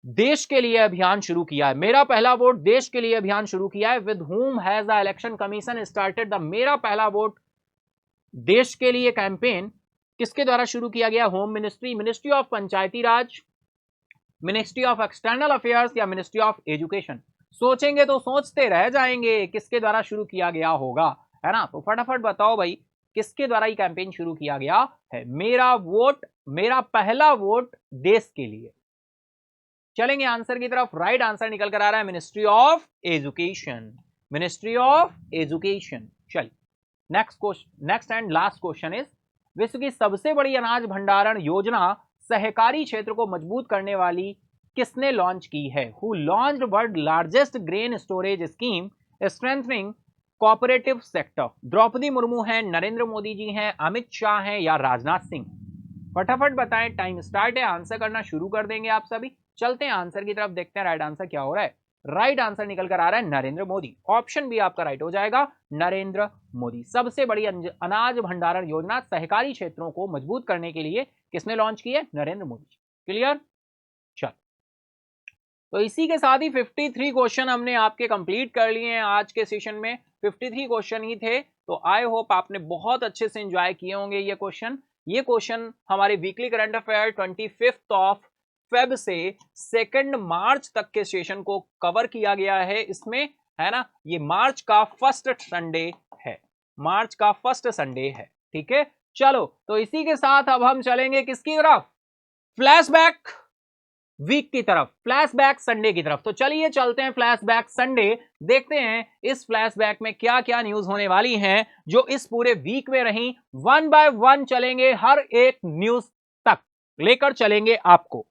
देश के लिए अभियान शुरू किया है? मेरा पहला वोट देश के लिए अभियान शुरू किया है। With whom has the election commission started the मेरा पहला वोट देश के लिए कैंपेन किसके द्वारा शुरू किया गया? Home ministry, ministry of Panchayati Raj, ministry of external affairs या मिनिस्ट्री ऑफ एजुकेशन? सोचेंगे तो सोचते रह जाएंगे, किसके द्वारा शुरू किया गया होगा, है ना। तो फटाफट बताओ भाई, किसके द्वारा ये कैंपेन शुरू किया गया है? मेरा वोट, मेरा पहला वोट देश के लिए। चलेंगे आंसर की तरफ, राइट आंसर निकल कर आ रहा है ministry of education, ministry of education. चलिए next and last question is, विश्व की सबसे बड़ी अनाज भंडारण योजना सहकारी क्षेत्र को मजबूत करने वाली किसने लॉन्च की है? Who launched world largest grain storage scheme strengthening cooperative sector? Droupadi Murmu हैं, नरेंद्र मोदी जी हैं, अमित शाह हैं या राजनाथ सिंह? फटाफट बताएं, टाइम स्टार्ट है, आंसर करना शुरू कर देंगे आप सभी। चलते हैं आंसर की तरफ, देखते हैं राइट आंसर क्या हो रहा है। राइट आंसर निकल कर आ रहा है नरेंद्र मोदी, ऑप्शन बी आपका राइट हो जाएगा, नरेंद्र मोदी। सबसे बड़ी अनाज भंडारण योजना सहकारी क्षेत्रों को मजबूत करने के लिए किसने लॉन्च की है? नरेंद्र मोदी। क्लियर? चल, तो इसी के साथ ही 53 क्वेश्चन हमने आपके कंप्लीट कर लिए हैं आज के सेशन में। 53 क्वेश्चन ही थे, तो आई होप आपने बहुत अच्छे से एंजॉय किए होंगे ये क्वेश्चन। ये क्वेश्चन हमारे वीकली करंट अफेयर 25 फेब से 2 मार्च तक के सेशन को कवर किया गया है इसमें, है ना। ये मार्च का फर्स्ट संडे है, मार्च का फर्स्ट संडे है। ठीक है, चलो तो इसी के साथ अब हम चलेंगे किसकी तरफ? फ्लैशबैक वीक की तरफ, फ्लैशबैक संडे की तरफ। तो चलिए चलते हैं फ्लैशबैक संडे, देखते हैं इस फ्लैशबैक में क्या क्या न्यूज होने वाली हैं जो इस पूरे वीक में रही। 1 बाय 1 चलेंगे, हर एक न्यूज तक लेकर चलेंगे आपको।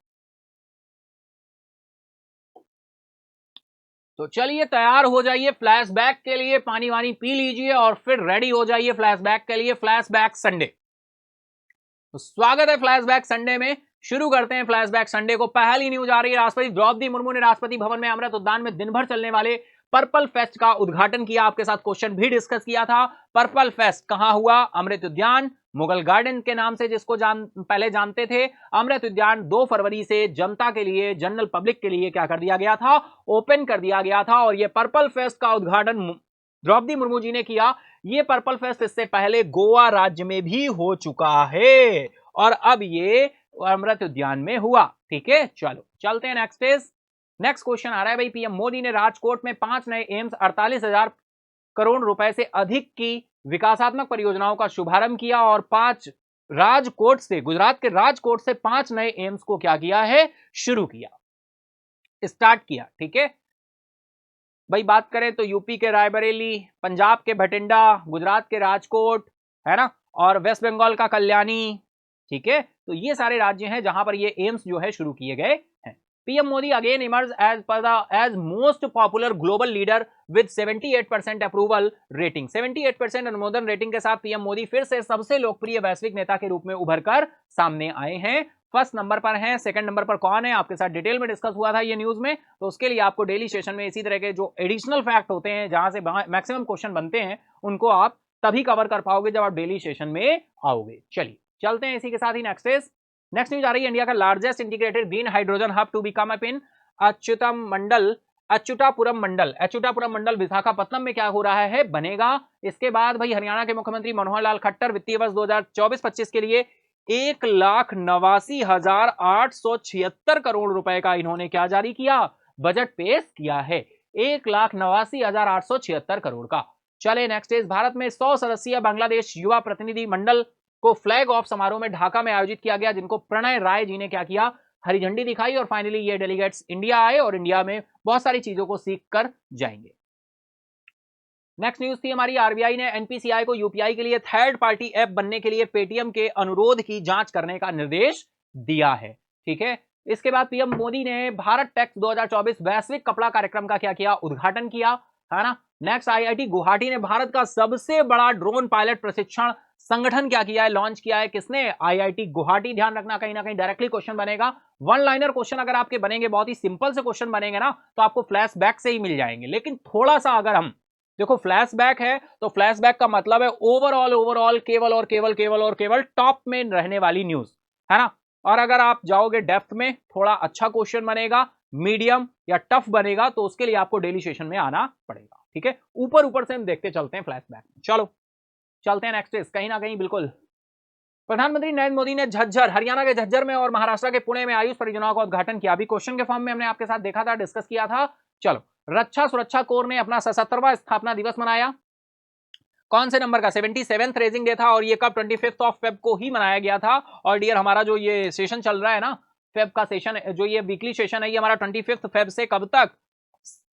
तो चलिए तैयार हो जाइए फ्लैशबैक के लिए, पानी वानी पी लीजिए और फिर रेडी हो जाइए फ्लैशबैक के लिए। फ्लैशबैक संडे, तो स्वागत है फ्लैशबैक संडे में। शुरू करते हैं फ्लैशबैक संडे को। पहली न्यूज आ रही है, राष्ट्रपति द्रौपदी मुर्मू ने राष्ट्रपति भवन में अमृत उद्यान में दिन भर चलने वाले पर्पल फेस्ट का उद्घाटन किया। आपके साथ क्वेश्चन भी डिस्कस किया था। पर्पल फेस्ट कहां हुआ? अमृत उद्यान, मुगल गार्डन के नाम से जिसको पहले जानते थे। अमृत उद्यान 2 फरवरी से जनता के लिए, जनरल पब्लिक के लिए क्या कर दिया गया था? ओपन कर दिया गया था। और ये पर्पल फेस्ट का उद्घाटन द्रौपदी मुर्मू जी ने किया। ये पर्पल फेस्ट इससे पहले गोवा राज्य में भी हो चुका है और अब ये अमृत उद्यान में हुआ। ठीक है, चलो चलते हैं नेक्स्ट क्वेश्चन आ रहा है भाई। पीएम मोदी ने राजकोट में 5 नए एम्स 48,000 करोड़ रुपए से अधिक की विकासात्मक परियोजनाओं का शुभारंभ किया और 5 राजकोट से, गुजरात के राजकोट से 5 नए एम्स को क्या किया है? शुरू किया, स्टार्ट किया। ठीक है, भाई बात करें तो यूपी के रायबरेली, पंजाब के भटिंडा, गुजरात के राजकोट, है ना, और वेस्ट बंगाल का कल्याणी, ठीक है। तो ये सारे राज्य हैं जहां पर ये एम्स जो है शुरू किए गए हैं। PM Modi again emerge as most popular global leader with 78% approval rating. 78% अनुमोदन रेटिंग के साथ पीएम मोदी फिर से सबसे लोकप्रिय वैश्विक नेता के रूप में उभर कर सामने आए हैं। फर्स्ट नंबर पर है, सेकंड नंबर पर कौन है आपके साथ डिटेल में डिस्कस हुआ था ये न्यूज में, तो उसके लिए आपको डेली सेशन में इसी तरह के जो एडिशनल फैक्ट होते हैं जहां से मैक्सिमम क्वेश्चन बनते हैं उनको आप तभी कवर कर पाओगे जब आप डेली सेशन में आओगे। चलिए चलते हैं इसी के साथ ही नेक्स्ट न्यूज आ रही है। इंडिया का largest integrated green hydrogen hub to become up in Achyutapuram mandal Visakhapatnam में क्या हो रहा है, बनेगा। इसके बाद भाई हरियाणा के मुख्यमंत्री मनोहर लाल खट्टर वित्तीय वर्ष 2024-25 के लिए 1,89,876 करोड़ रुपए का इन्होंने क्या जारी किया, बजट पेश किया है। 1,89,876 करोड़ का। चले नेक्स्ट इज, भारत में 100 सदस्यीय बांग्लादेश युवा प्रतिनिधि मंडल को फ्लैग ऑफ समारोह में ढाका में आयोजित किया गया, जिनको प्रणय राय जी ने क्या किया, हरी झंडी दिखाई, और फाइनली ये डेलीगेट्स इंडिया आए और इंडिया में बहुत सारी चीजों को सीख कर जाएंगे। नेक्स्ट न्यूज थी हमारी, आरबीआई ने एनपीसीआई को यूपीआई के लिए थर्ड पार्टी ऐप बनने के लिए पेटीएम के अनुरोध की जांच करने का निर्देश दिया है, ठीक है। इसके बाद पीएम मोदी ने भारत टेक्स 2024 वैश्विक कपड़ा कार्यक्रम का क्या किया, उद्घाटन किया, है ना। नेक्स्ट, आईआईटी गुवाहाटी ने भारत का सबसे बड़ा ड्रोन पायलट प्रशिक्षण संगठन क्या किया है, लॉन्च किया है। किसने, आईआईटी गुवाहाटी। ध्यान रखना कहीं ना कहीं डायरेक्टली क्वेश्चन बनेगा, वन लाइनर क्वेश्चन अगर आपके बनेंगे, बहुत ही सिंपल से क्वेश्चन बनेंगे ना, तो आपको फ्लैशबैक से ही मिल जाएंगे। लेकिन थोड़ा सा अगर हम देखो फ्लैशबैक है तो फ्लैशबैक का मतलब है ओवरऑल केवल टॉप में रहने वाली न्यूज, है ना। और अगर आप जाओगे डेप्थ में, थोड़ा अच्छा क्वेश्चन बनेगा, मीडियम या टफ बनेगा, तो उसके लिए आपको डेली सेशन में आना पड़ेगा, ठीक है। ऊपर से हम देखते चलते हैं फ्लैशबैक। चलो चलते हैं नेक्स्ट इज, कहीं ना कहीं बिल्कुल प्रधानमंत्री नरेंद्र मोदी ने झज्जर, हरियाणा के झज्जर में और महाराष्ट्र के पुणे में आयुष परियोजनाओं का उद्घाटन किया। अभी क्वेश्चन के फॉर्म में हमने आपके साथ देखा था, डिस्कस किया था। चलो, रक्षा सुरक्षा कोर ने अपना 77वां स्थापना दिवस मनाया। कौन से नंबर का, 77th रेजिंग डे था, और ये कब, 25 ऑफ फेब को ही मनाया गया था। और डियर हमारा जो ये सेशन चल रहा है ना, फेब का सेशन, जो ये वीकली सेशन है, ये हमारा 25 फेब से कब तक,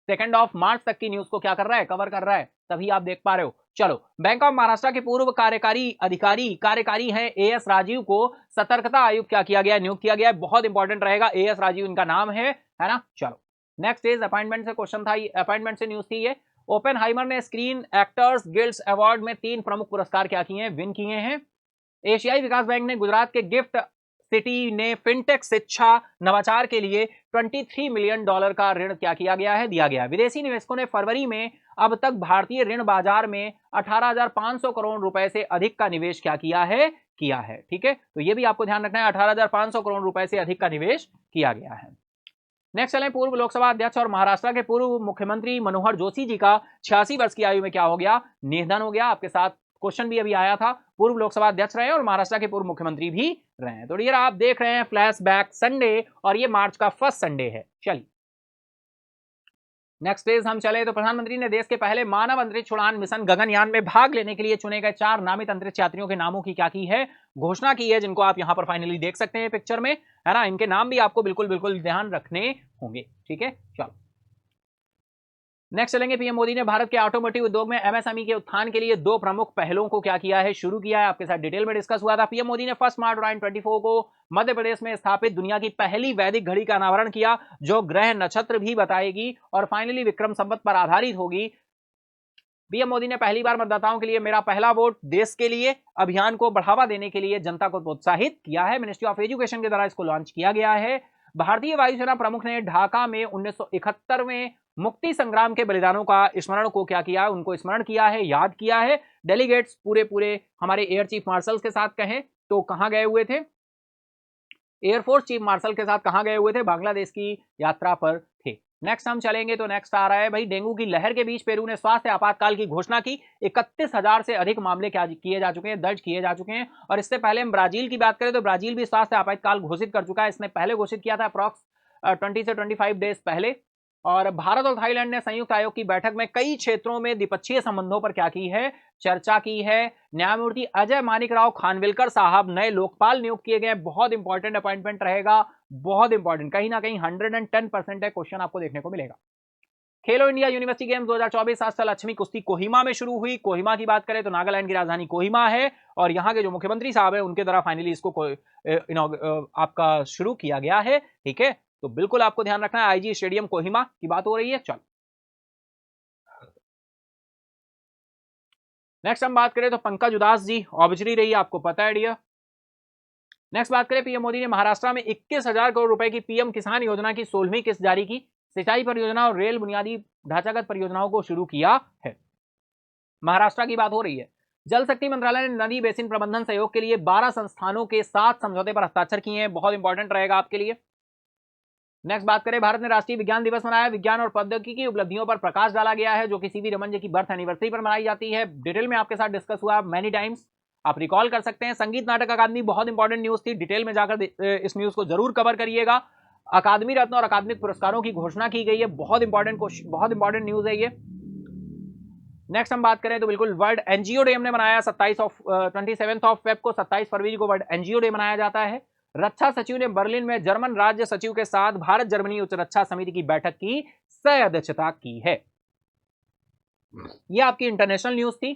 2 मार्च तक की न्यूज को क्या कर रहा है, कवर कर रहा है, तभी आप देख पा रहे हो। चलो, बैंक ऑफ महाराष्ट्र के पूर्व कार्यकारी हैं एएस राजीव को सतर्कता आयुक्त क्या किया गया, नियुक्त किया गया है। बहुत इंपॉर्टेंट रहेगा, एएस राजीव इनका नाम है ना। चलो नेक्स्ट इज, अपॉइंटमेंट से क्वेश्चन था, अपॉइंटमेंट से न्यूज थी ये। ओपेनहाइमर ने स्क्रीन एक्टर्स गिल्ड्स अवार्ड में 3 प्रमुख पुरस्कार क्या किए हैं, विन किए हैं। एशियाई विकास बैंक ने गुजरात के गिफ्ट सिटी ने फिनटेक शिक्षा नवाचार के लिए $23 मिलियन का ऋण क्या किया गया है, दिया गया। विदेशी निवेशकों ने फरवरी में अब तक भारतीय ऋण बाजार में 18,500 करोड़ रुपए से अधिक का निवेश क्या किया है, ठीक है। तो ये भी आपको ध्यान रखना है, 18,500 करोड़ रुपए से अधिक का निवेश किया गया है। नेक्स्ट चलें, पूर्व लोकसभा अध्यक्ष और महाराष्ट्र के पूर्व मुख्यमंत्री मनोहर जोशी जी का 86 वर्ष की आयु में क्या हो गया, निधन हो गया। आपके साथ क्वेश्चन भी अभी आया था, पूर्व लोकसभा अध्यक्ष रहे और महाराष्ट्र के पूर्व मुख्यमंत्री भी रहे। तो डियर आप देख रहे हैं फ्लैशबैक संडे, और ये मार्च का फर्स्ट संडे है। चलिए नेक्स्ट पेज हम चले तो प्रधानमंत्री ने देश के पहले मानव अंतरिक्ष उड़ान मिशन गगनयान में भाग लेने के लिए चुने गए 4 नामित अंतरिक्ष यात्रियों के नामों की क्या की है, घोषणा की है, जिनको आप यहां पर फाइनली देख सकते हैं पिक्चर में, है ना। इनके नाम भी आपको बिल्कुल ध्यान रखने होंगे, ठीक है। चलो नेक्स्ट चलेंगे, पीएम मोदी ने भारत के ऑटोमोटिव उद्योग में एमएसएमई के उत्थान के लिए 2 प्रमुख पहलों को क्या किया है, शुरू किया है। आपके साथ डिटेल में डिस्कस हुआ था। पीएम मोदी ने फर्स्ट मार्च 2024 को मध्य प्रदेश में स्थापित दुनिया की पहली वैदिक घड़ी का अनावरण किया, जो ग्रह नक्षत्र भी बताएगी और फाइनली विक्रम संवत पर आधारित होगी। पीएम मोदी ने पहली बार मतदाताओं के लिए मेरा पहला वोट देश के लिए अभियान को बढ़ावा देने के लिए जनता को प्रोत्साहित किया है। मिनिस्ट्री ऑफ एजुकेशन के द्वारा इसको लॉन्च किया गया है। भारतीय वायुसेना प्रमुख ने ढाका में 1971 में मुक्ति संग्राम के बलिदानों का स्मरण को क्या किया, उनको स्मरण किया है, याद किया है। डेलीगेट्स पूरे हमारे एयर चीफ मार्शल के साथ कहें तो कहां गए हुए थे, एयरफोर्स चीफ मार्शल के साथ कहां गए हुए थे, बांग्लादेश की यात्रा पर थे। नेक्स्ट हम चलेंगे तो नेक्स्ट आ रहा है भाई, डेंगू की लहर के बीच पेरू ने स्वास्थ्य आपातकाल की घोषणा की। 31,000 से अधिक मामले क्या किए जा चुके हैं, दर्ज किए जा चुके हैं। और इससे पहले हम ब्राजील की बात करें तो ब्राजील भी स्वास्थ्य आपातकाल घोषित कर चुका है। इसने पहले घोषित किया था अप्रॉक्स 20 से 25 डेज पहले। और भारत और थाईलैंड ने संयुक्त आयोग की बैठक में कई क्षेत्रों में द्विपक्षीय संबंधों पर क्या की है, चर्चा की है। न्यायमूर्ति अजय मानिकराव खानविलकर साहब नए लोकपाल नियुक्त किए गए। बहुत इंपॉर्टेंट अपॉइंटमेंट रहेगा, बहुत इंपॉर्टेंट, कहीं ना कहीं 110% है, क्वेश्चन आपको देखने को मिलेगा। खेलो इंडिया यूनिवर्सिटी गेम्स 2024 आज लक्ष्मी कुश्ती कोहिमा में शुरू हुई। कोहिमा की बात करें तो नागालैंड की राजधानी कोहिमा है और यहाँ के जो मुख्यमंत्री साहब है उनके द्वारा फाइनली इसको आपका शुरू किया गया है। ठीक है, तो बिल्कुल आपको ध्यान रखना है, आईजी स्टेडियम कोहिमा की बात हो रही है। चलो नेक्स्ट हम बात करें तो पंकज उदास जी ऑब्जरी रही, आपको पता है डियर। नेक्स्ट बात करें, पीएम मोदी ने महाराष्ट्र में 21,000 करोड़ रुपए की पीएम किसान योजना की 16वीं किस्त जारी की। सिंचाई परियोजना और रेल बुनियादी ढांचागत परियोजनाओं को शुरू किया है। महाराष्ट्र की बात हो रही है। जल शक्ति मंत्रालय ने नदी बेसिन प्रबंधन सहयोग के लिए 12 संस्थानों के साथ समझौते पर हस्ताक्षर किए हैं, बहुत इंपॉर्टेंट रहेगा आपके लिए। नेक्स्ट बात करें, भारत ने राष्ट्रीय विज्ञान दिवस मनाया। विज्ञान और प्रौद्योगिकी की उपलब्धियों पर प्रकाश डाला गया है जो कि सीवी रमन जी की बर्थ एनिवर्सरी पर मनाई जाती है। डिटेल में आपके साथ डिस्कस हुआ मैनी टाइम्स, आप रिकॉल कर सकते हैं। संगीत नाटक अकादमी बहुत इंपॉर्टेंट न्यूज थी, डिटेल में जाकर इस न्यूज को जरूर कवर करिएगा। अकादमी रत्न और अकादमिक पुरस्कारों की घोषणा की गई है, बहुत इंपॉर्टेंट न्यूज है ये। नेक्स्ट हम बात करें तो बिल्कुल वर्ल्ड एनजीओ डे हमने मनाया 27 फेब को, 27 फरवरी को वर्ल्ड एनजीओ डे मनाया जाता है। रक्षा सचिव ने बर्लिन में जर्मन राज्य सचिव के साथ भारत जर्मनी उच्च रक्षा समिति की बैठक की सह अध्यक्षता की है। यह आपकी इंटरनेशनल न्यूज थी।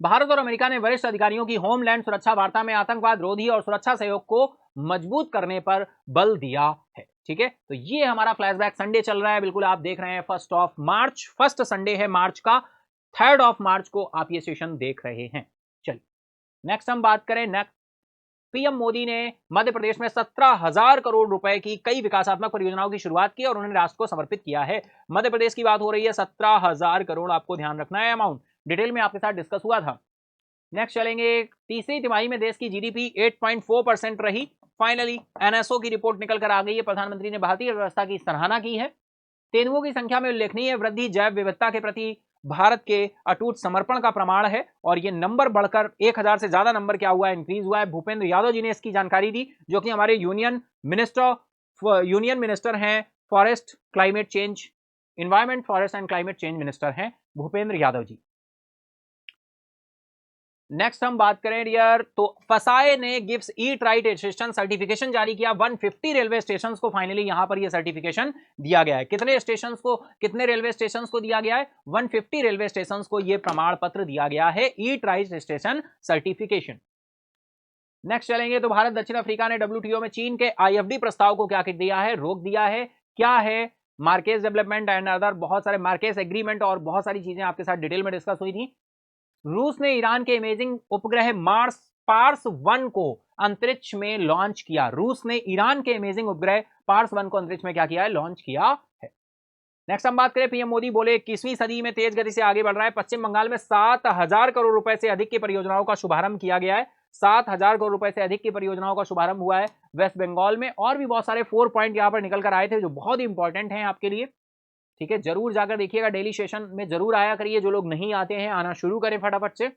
भारत और अमेरिका ने वरिष्ठ अधिकारियों की होमलैंड सुरक्षा वार्ता में आतंकवाद रोधी और सुरक्षा सहयोग को मजबूत करने पर बल दिया है। ठीक है, तो ये हमारा फ्लैशबैक संडे चल रहा है, बिल्कुल आप देख रहे हैं 1 मार्च, फर्स्ट संडे है मार्च का, 3 मार्च को आप ये सेशन देख रहे हैं। चलिए नेक्स्ट हम बात करें। नेक्स्ट पीएम मोदी ने मध्य प्रदेश में 17,000 करोड़ रुपए की कई विकासात्मक परियोजनाओं की शुरुआत की और उन्होंने राष्ट्र को समर्पित किया है। मध्य प्रदेश की बात हो रही है, 17,000 करोड़, आपको ध्यान रखना है अमाउंट, डिटेल में आपके साथ डिस्कस हुआ था। नेक्स्ट चलेंगे, तीसरी तिमाही में देश की जीडीपी 8.4% रही। फाइनली एनएसओ की रिपोर्ट निकल कर आ गई है, प्रधानमंत्री ने भारतीय व्यवस्था की सराहना की है। तेंदुओं की संख्या में उल्लेखनीय वृद्धि जैव विविधता के प्रति भारत के अटूट समर्पण का प्रमाण है और ये नंबर बढ़कर 1000 से ज्यादा नंबर क्या हुआ है, इंक्रीज हुआ है। भूपेंद्र यादव जी ने इसकी जानकारी दी, जो कि हमारे यूनियन मिनिस्टर हैं forest climate change, environment forest and climate change minister हैं भूपेंद्र यादव जी। नेक्स्ट हम बात करें डियर तो फसाए ने gives eat right station certification जारी किया। 150 रेलवे स्टेशंस को फाइनली यहां पर ये सर्टिफिकेशन दिया गया है। कितने स्टेशंस को, कितने रेलवे स्टेशंस को दिया गया है? 150 रेलवे स्टेशंस को ये प्रमाण पत्र दिया गया है, eat right station certification. Next चलेंगे तो भारत दक्षिण अफ्रीका ने डब्ल्यूटीओ में चीन के आईएफडी प्रस्ताव को क्या कर दिया है, रोक दिया है। क्या है? मार्केस डेवलपमेंट एंड अदर, बहुत सारे मार्केस एग्रीमेंट और बहुत सारी चीजें आपके साथ डिटेल में डिस्कस हुई थी। रूस ने ईरान के इमेजिंग उपग्रह पार्स 1 को अंतरिक्ष में लॉन्च किया। रूस ने ईरान के इमेजिंग उपग्रह पार्स 1 को अंतरिक्ष में क्या किया है, लॉन्च किया है। नेक्स्ट हम बात करें, पीएम मोदी बोले 21वीं सदी में तेज गति से आगे बढ़ रहा है। पश्चिम बंगाल में 7,000 करोड़ रुपए से अधिक की परियोजनाओं का शुभारंभ किया गया है। 7,000 करोड़ रुपए से अधिक की परियोजनाओं का शुभारंभ हुआ है वेस्ट बंगाल में। और भी बहुत सारे 4 पॉइंट यहां पर निकल कर आए थे जो बहुत ही इंपॉर्टेंट हैं आपके लिए। ठीक है, जरूर जाकर देखिएगा, डेली सेशन में जरूर आया करिए। जो लोग नहीं आते हैं आना शुरू करें फटाफट से।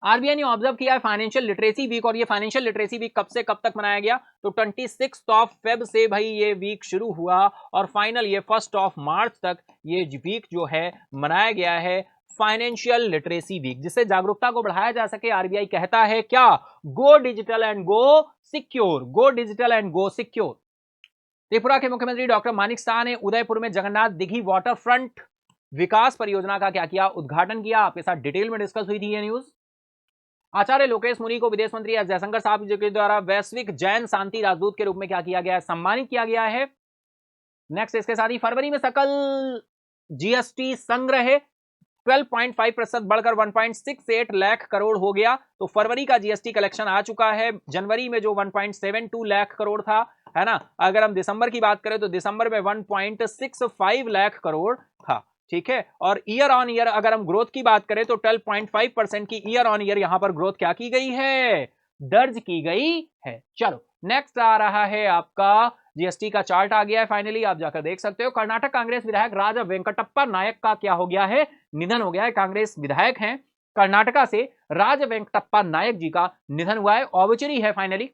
आरबीआई ने ऑब्जर्व किया है फाइनेंशियल लिटरेसी वीक, और ये फाइनेंशियल लिटरेसी वीक कब से कब तक मनाया गया? तो 26 फेब से भाई ये वीक शुरू हुआ और फाइनल ये 1 मार्च तक ये वीक जो है मनाया गया है, फाइनेंशियल लिटरेसी वीक, जिससे जागरूकता को बढ़ाया जा सके। आरबीआई कहता है क्या? गो digital and go secure, go digital and go secure. Tripura के मुख्यमंत्री डॉक्टर मानिक शाह ने उदयपुर में जगन्नाथ दिघी वाटर फ्रंट विकास परियोजना का क्या किया? उद्घाटन किया। आपके साथ डिटेल में डिस्कस हुई थी ये न्यूज। आचार्य लोकेश मुनि को विदेश मंत्री एस जयशंकर साहब जी के द्वारा वैश्विक जैन शांति राजदूत के रूप में क्या किया गया है? सम्मानित किया गया है। नेक्स्ट इसके साथ ही फरवरी में सकल जीएसटी संग्रह 12.5% बढ़कर 1.68 लाख करोड़ हो गया। तो फरवरी का जीएसटी कलेक्शन आ चुका है। जनवरी में जो 1.72 लाख करोड़ था, है ना, अगर हम दिसंबर की बात करें तो दिसंबर में 1.65 लाख करोड़ था। ठीक है, और ईयर ऑन ईयर अगर हम ग्रोथ की बात करें तो 12.5% की ईयर ऑन ईयर यहां पर ग्रोथ क्या की गई है? दर्ज की गई है। चलो नेक्स्ट आ रहा है आपका जीएसटी का चार्ट आ गया है, फाइनली आप जाकर देख सकते हो। कर्नाटक कांग्रेस विधायक राज वेंकटप्पा नायक का क्या हो गया है? निधन हो गया है। कांग्रेस विधायक हैं कर्नाटका से राज वेंकटप्पा नायक जी का निधन हुआ है, ऑब्चुरी है फाइनली।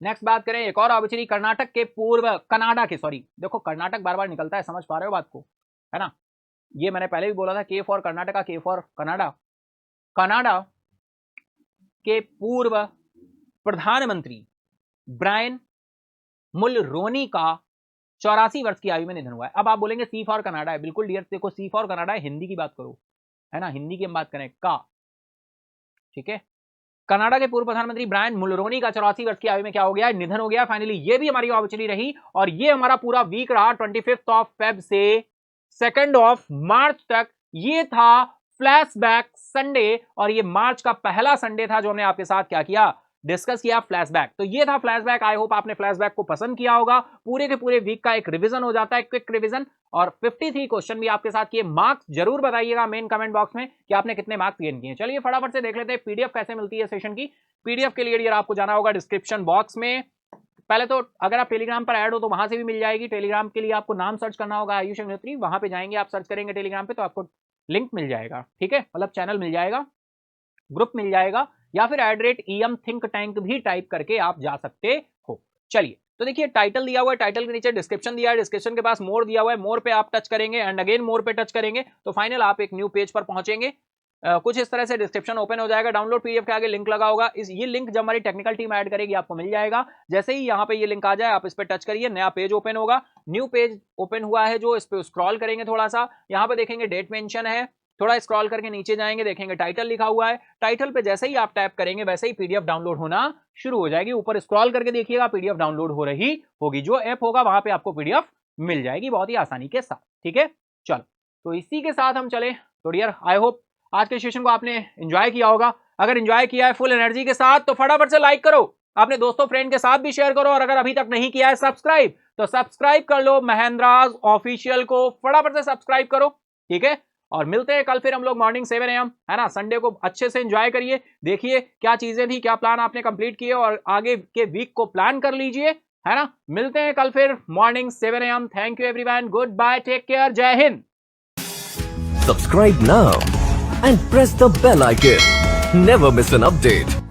नेक्स्ट बात करें, एक और ऑब्चुरी कर्नाटक के पूर्व कनाडा के, सॉरी देखो कर्नाटक बार बार निकलता है, समझ पा रहे हो बात को, है ना। ये मैंने पहले भी बोला था, के फॉर कर्नाटका, के फॉर कनाडा। कनाडा के पूर्व प्रधानमंत्री ब्रायन मुलरोनी का 84 वर्ष की आयु में निधन हुआ है। अब आप बोलेंगे सी फॉर कनाडा है, बिल्कुल डियर, देखो सी फॉर कनाडा है, हिंदी की बात करो, है ना, हिंदी की हम बात करें का, ठीक है। कनाडा के पूर्व प्रधानमंत्री ब्रायन मुलरोनी का 84 वर्ष की आयु में क्या हो गया, निधन हो गया। फाइनली ये भी हमारी ऑब्चुनिटी रही और ये हमारा पूरा वीक रहा 25 ऑफ फेब से 2 ऑफ मार्च तक। ये था फ्लैशबैक संडे और ये मार्च का पहला संडे था जो हमने आपके साथ क्या किया, डिस्कस किया, फ्लैशबैक। तो ये था फ्लैशबैक। आई होप आपने फ्लैशबैक को पसंद किया होगा। पूरे के पूरे वीक का एक रिवीजन हो जाता है, क्विक रिवीजन, और 53 क्वेश्चन भी आपके साथ किए। मार्क्स जरूर बताइएगा मेन कमेंट बॉक्स में कि आपने कितने मार्क्स गेन किए। चलिए फटाफट से देख लेते हैं पीडीएफ कैसे मिलती है सेशन की। पीडीएफ के लिए आपको जाना होगा डिस्क्रिप्शन बॉक्स में। पहले तो अगर आप टेलीग्राम पर ऐड हो तो वहां से भी मिल जाएगी। टेलीग्राम के लिए आपको नाम सर्च करना होगा आयुष अग्निहोत्री, वहां पे जाएंगे आप, सर्च करेंगे टेलीग्राम पे तो आपको लिंक मिल जाएगा, ठीक है, मतलब चैनल मिल जाएगा, ग्रुप मिल जाएगा, या फिर @EM थिंक टैंक भी टाइप करके आप जा सकते हो। चलिए तो देखिए टाइटल दिया हुआ है, टाइटल के नीचे डिस्क्रिप्शन दिया है, डिस्क्रिप्शन के पास मोर दिया हुआ है, मोर पे आप टच करेंगे एंड अगेन मोर पे टच करेंगे तो फाइनल आप एक न्यू पेज पर पहुंचेंगे। कुछ इस तरह से डिस्क्रिप्शन ओपन हो जाएगा। डाउनलोड पीडीएफ के आगे लिंक लगा होगा, ये लिंक जब हमारी टेक्निकल टीम ऐड करेगी आपको मिल जाएगा। जैसे ही यहाँ पे ये लिंक आ जाए आप इस पे टच करिए, नया पेज ओपन होगा। न्यू पेज ओपन हुआ है जो, इस पे स्क्रॉल करेंगे थोड़ा सा, यहाँ पे देखेंगे डेट मेंशन है, थोड़ा स्क्रॉल करके नीचे जाएंगे, देखेंगे टाइटल लिखा हुआ है। टाइटल पे जैसे ही आप टैप करेंगे वैसे ही पीडीएफ डाउनलोड होना शुरू हो जाएगी। ऊपर स्क्रॉल करके देखिएगा पीडीएफ डाउनलोड हो रही होगी, जो ऐप होगा वहां पे आपको पीडीएफ मिल जाएगी बहुत ही आसानी के साथ, ठीक है। चलो तो इसी के साथ हम चले तो डियर, आई होप आज के सेशन को आपने एंजॉय किया होगा। अगर एंजॉय किया है फुल एनर्जी के साथ तो फटाफट से लाइक करो, अपने दोस्तों फ्रेंड के साथ भी शेयर करो, और अगर अभी तक नहीं किया है सब्सक्राइब तो सब्सक्राइब कर लो महेंद्राज ऑफिशियल को, फटाफट से सब्सक्राइब करो, ठीक है। और मिलते हैं कल फिर हम लोग मॉर्निंग 7 AM, है ना। संडे को अच्छे से एंजॉय करिए, देखिए क्या चीजें थी, क्या प्लान आपने कंप्लीट किए और आगे के वीक को प्लान कर लीजिए, है ना। मिलते हैं कल फिर morning 7 AM। Thank you everyone, good bye, take care, Jai Hind. Subscribe now and press the bell icon. Never miss an update.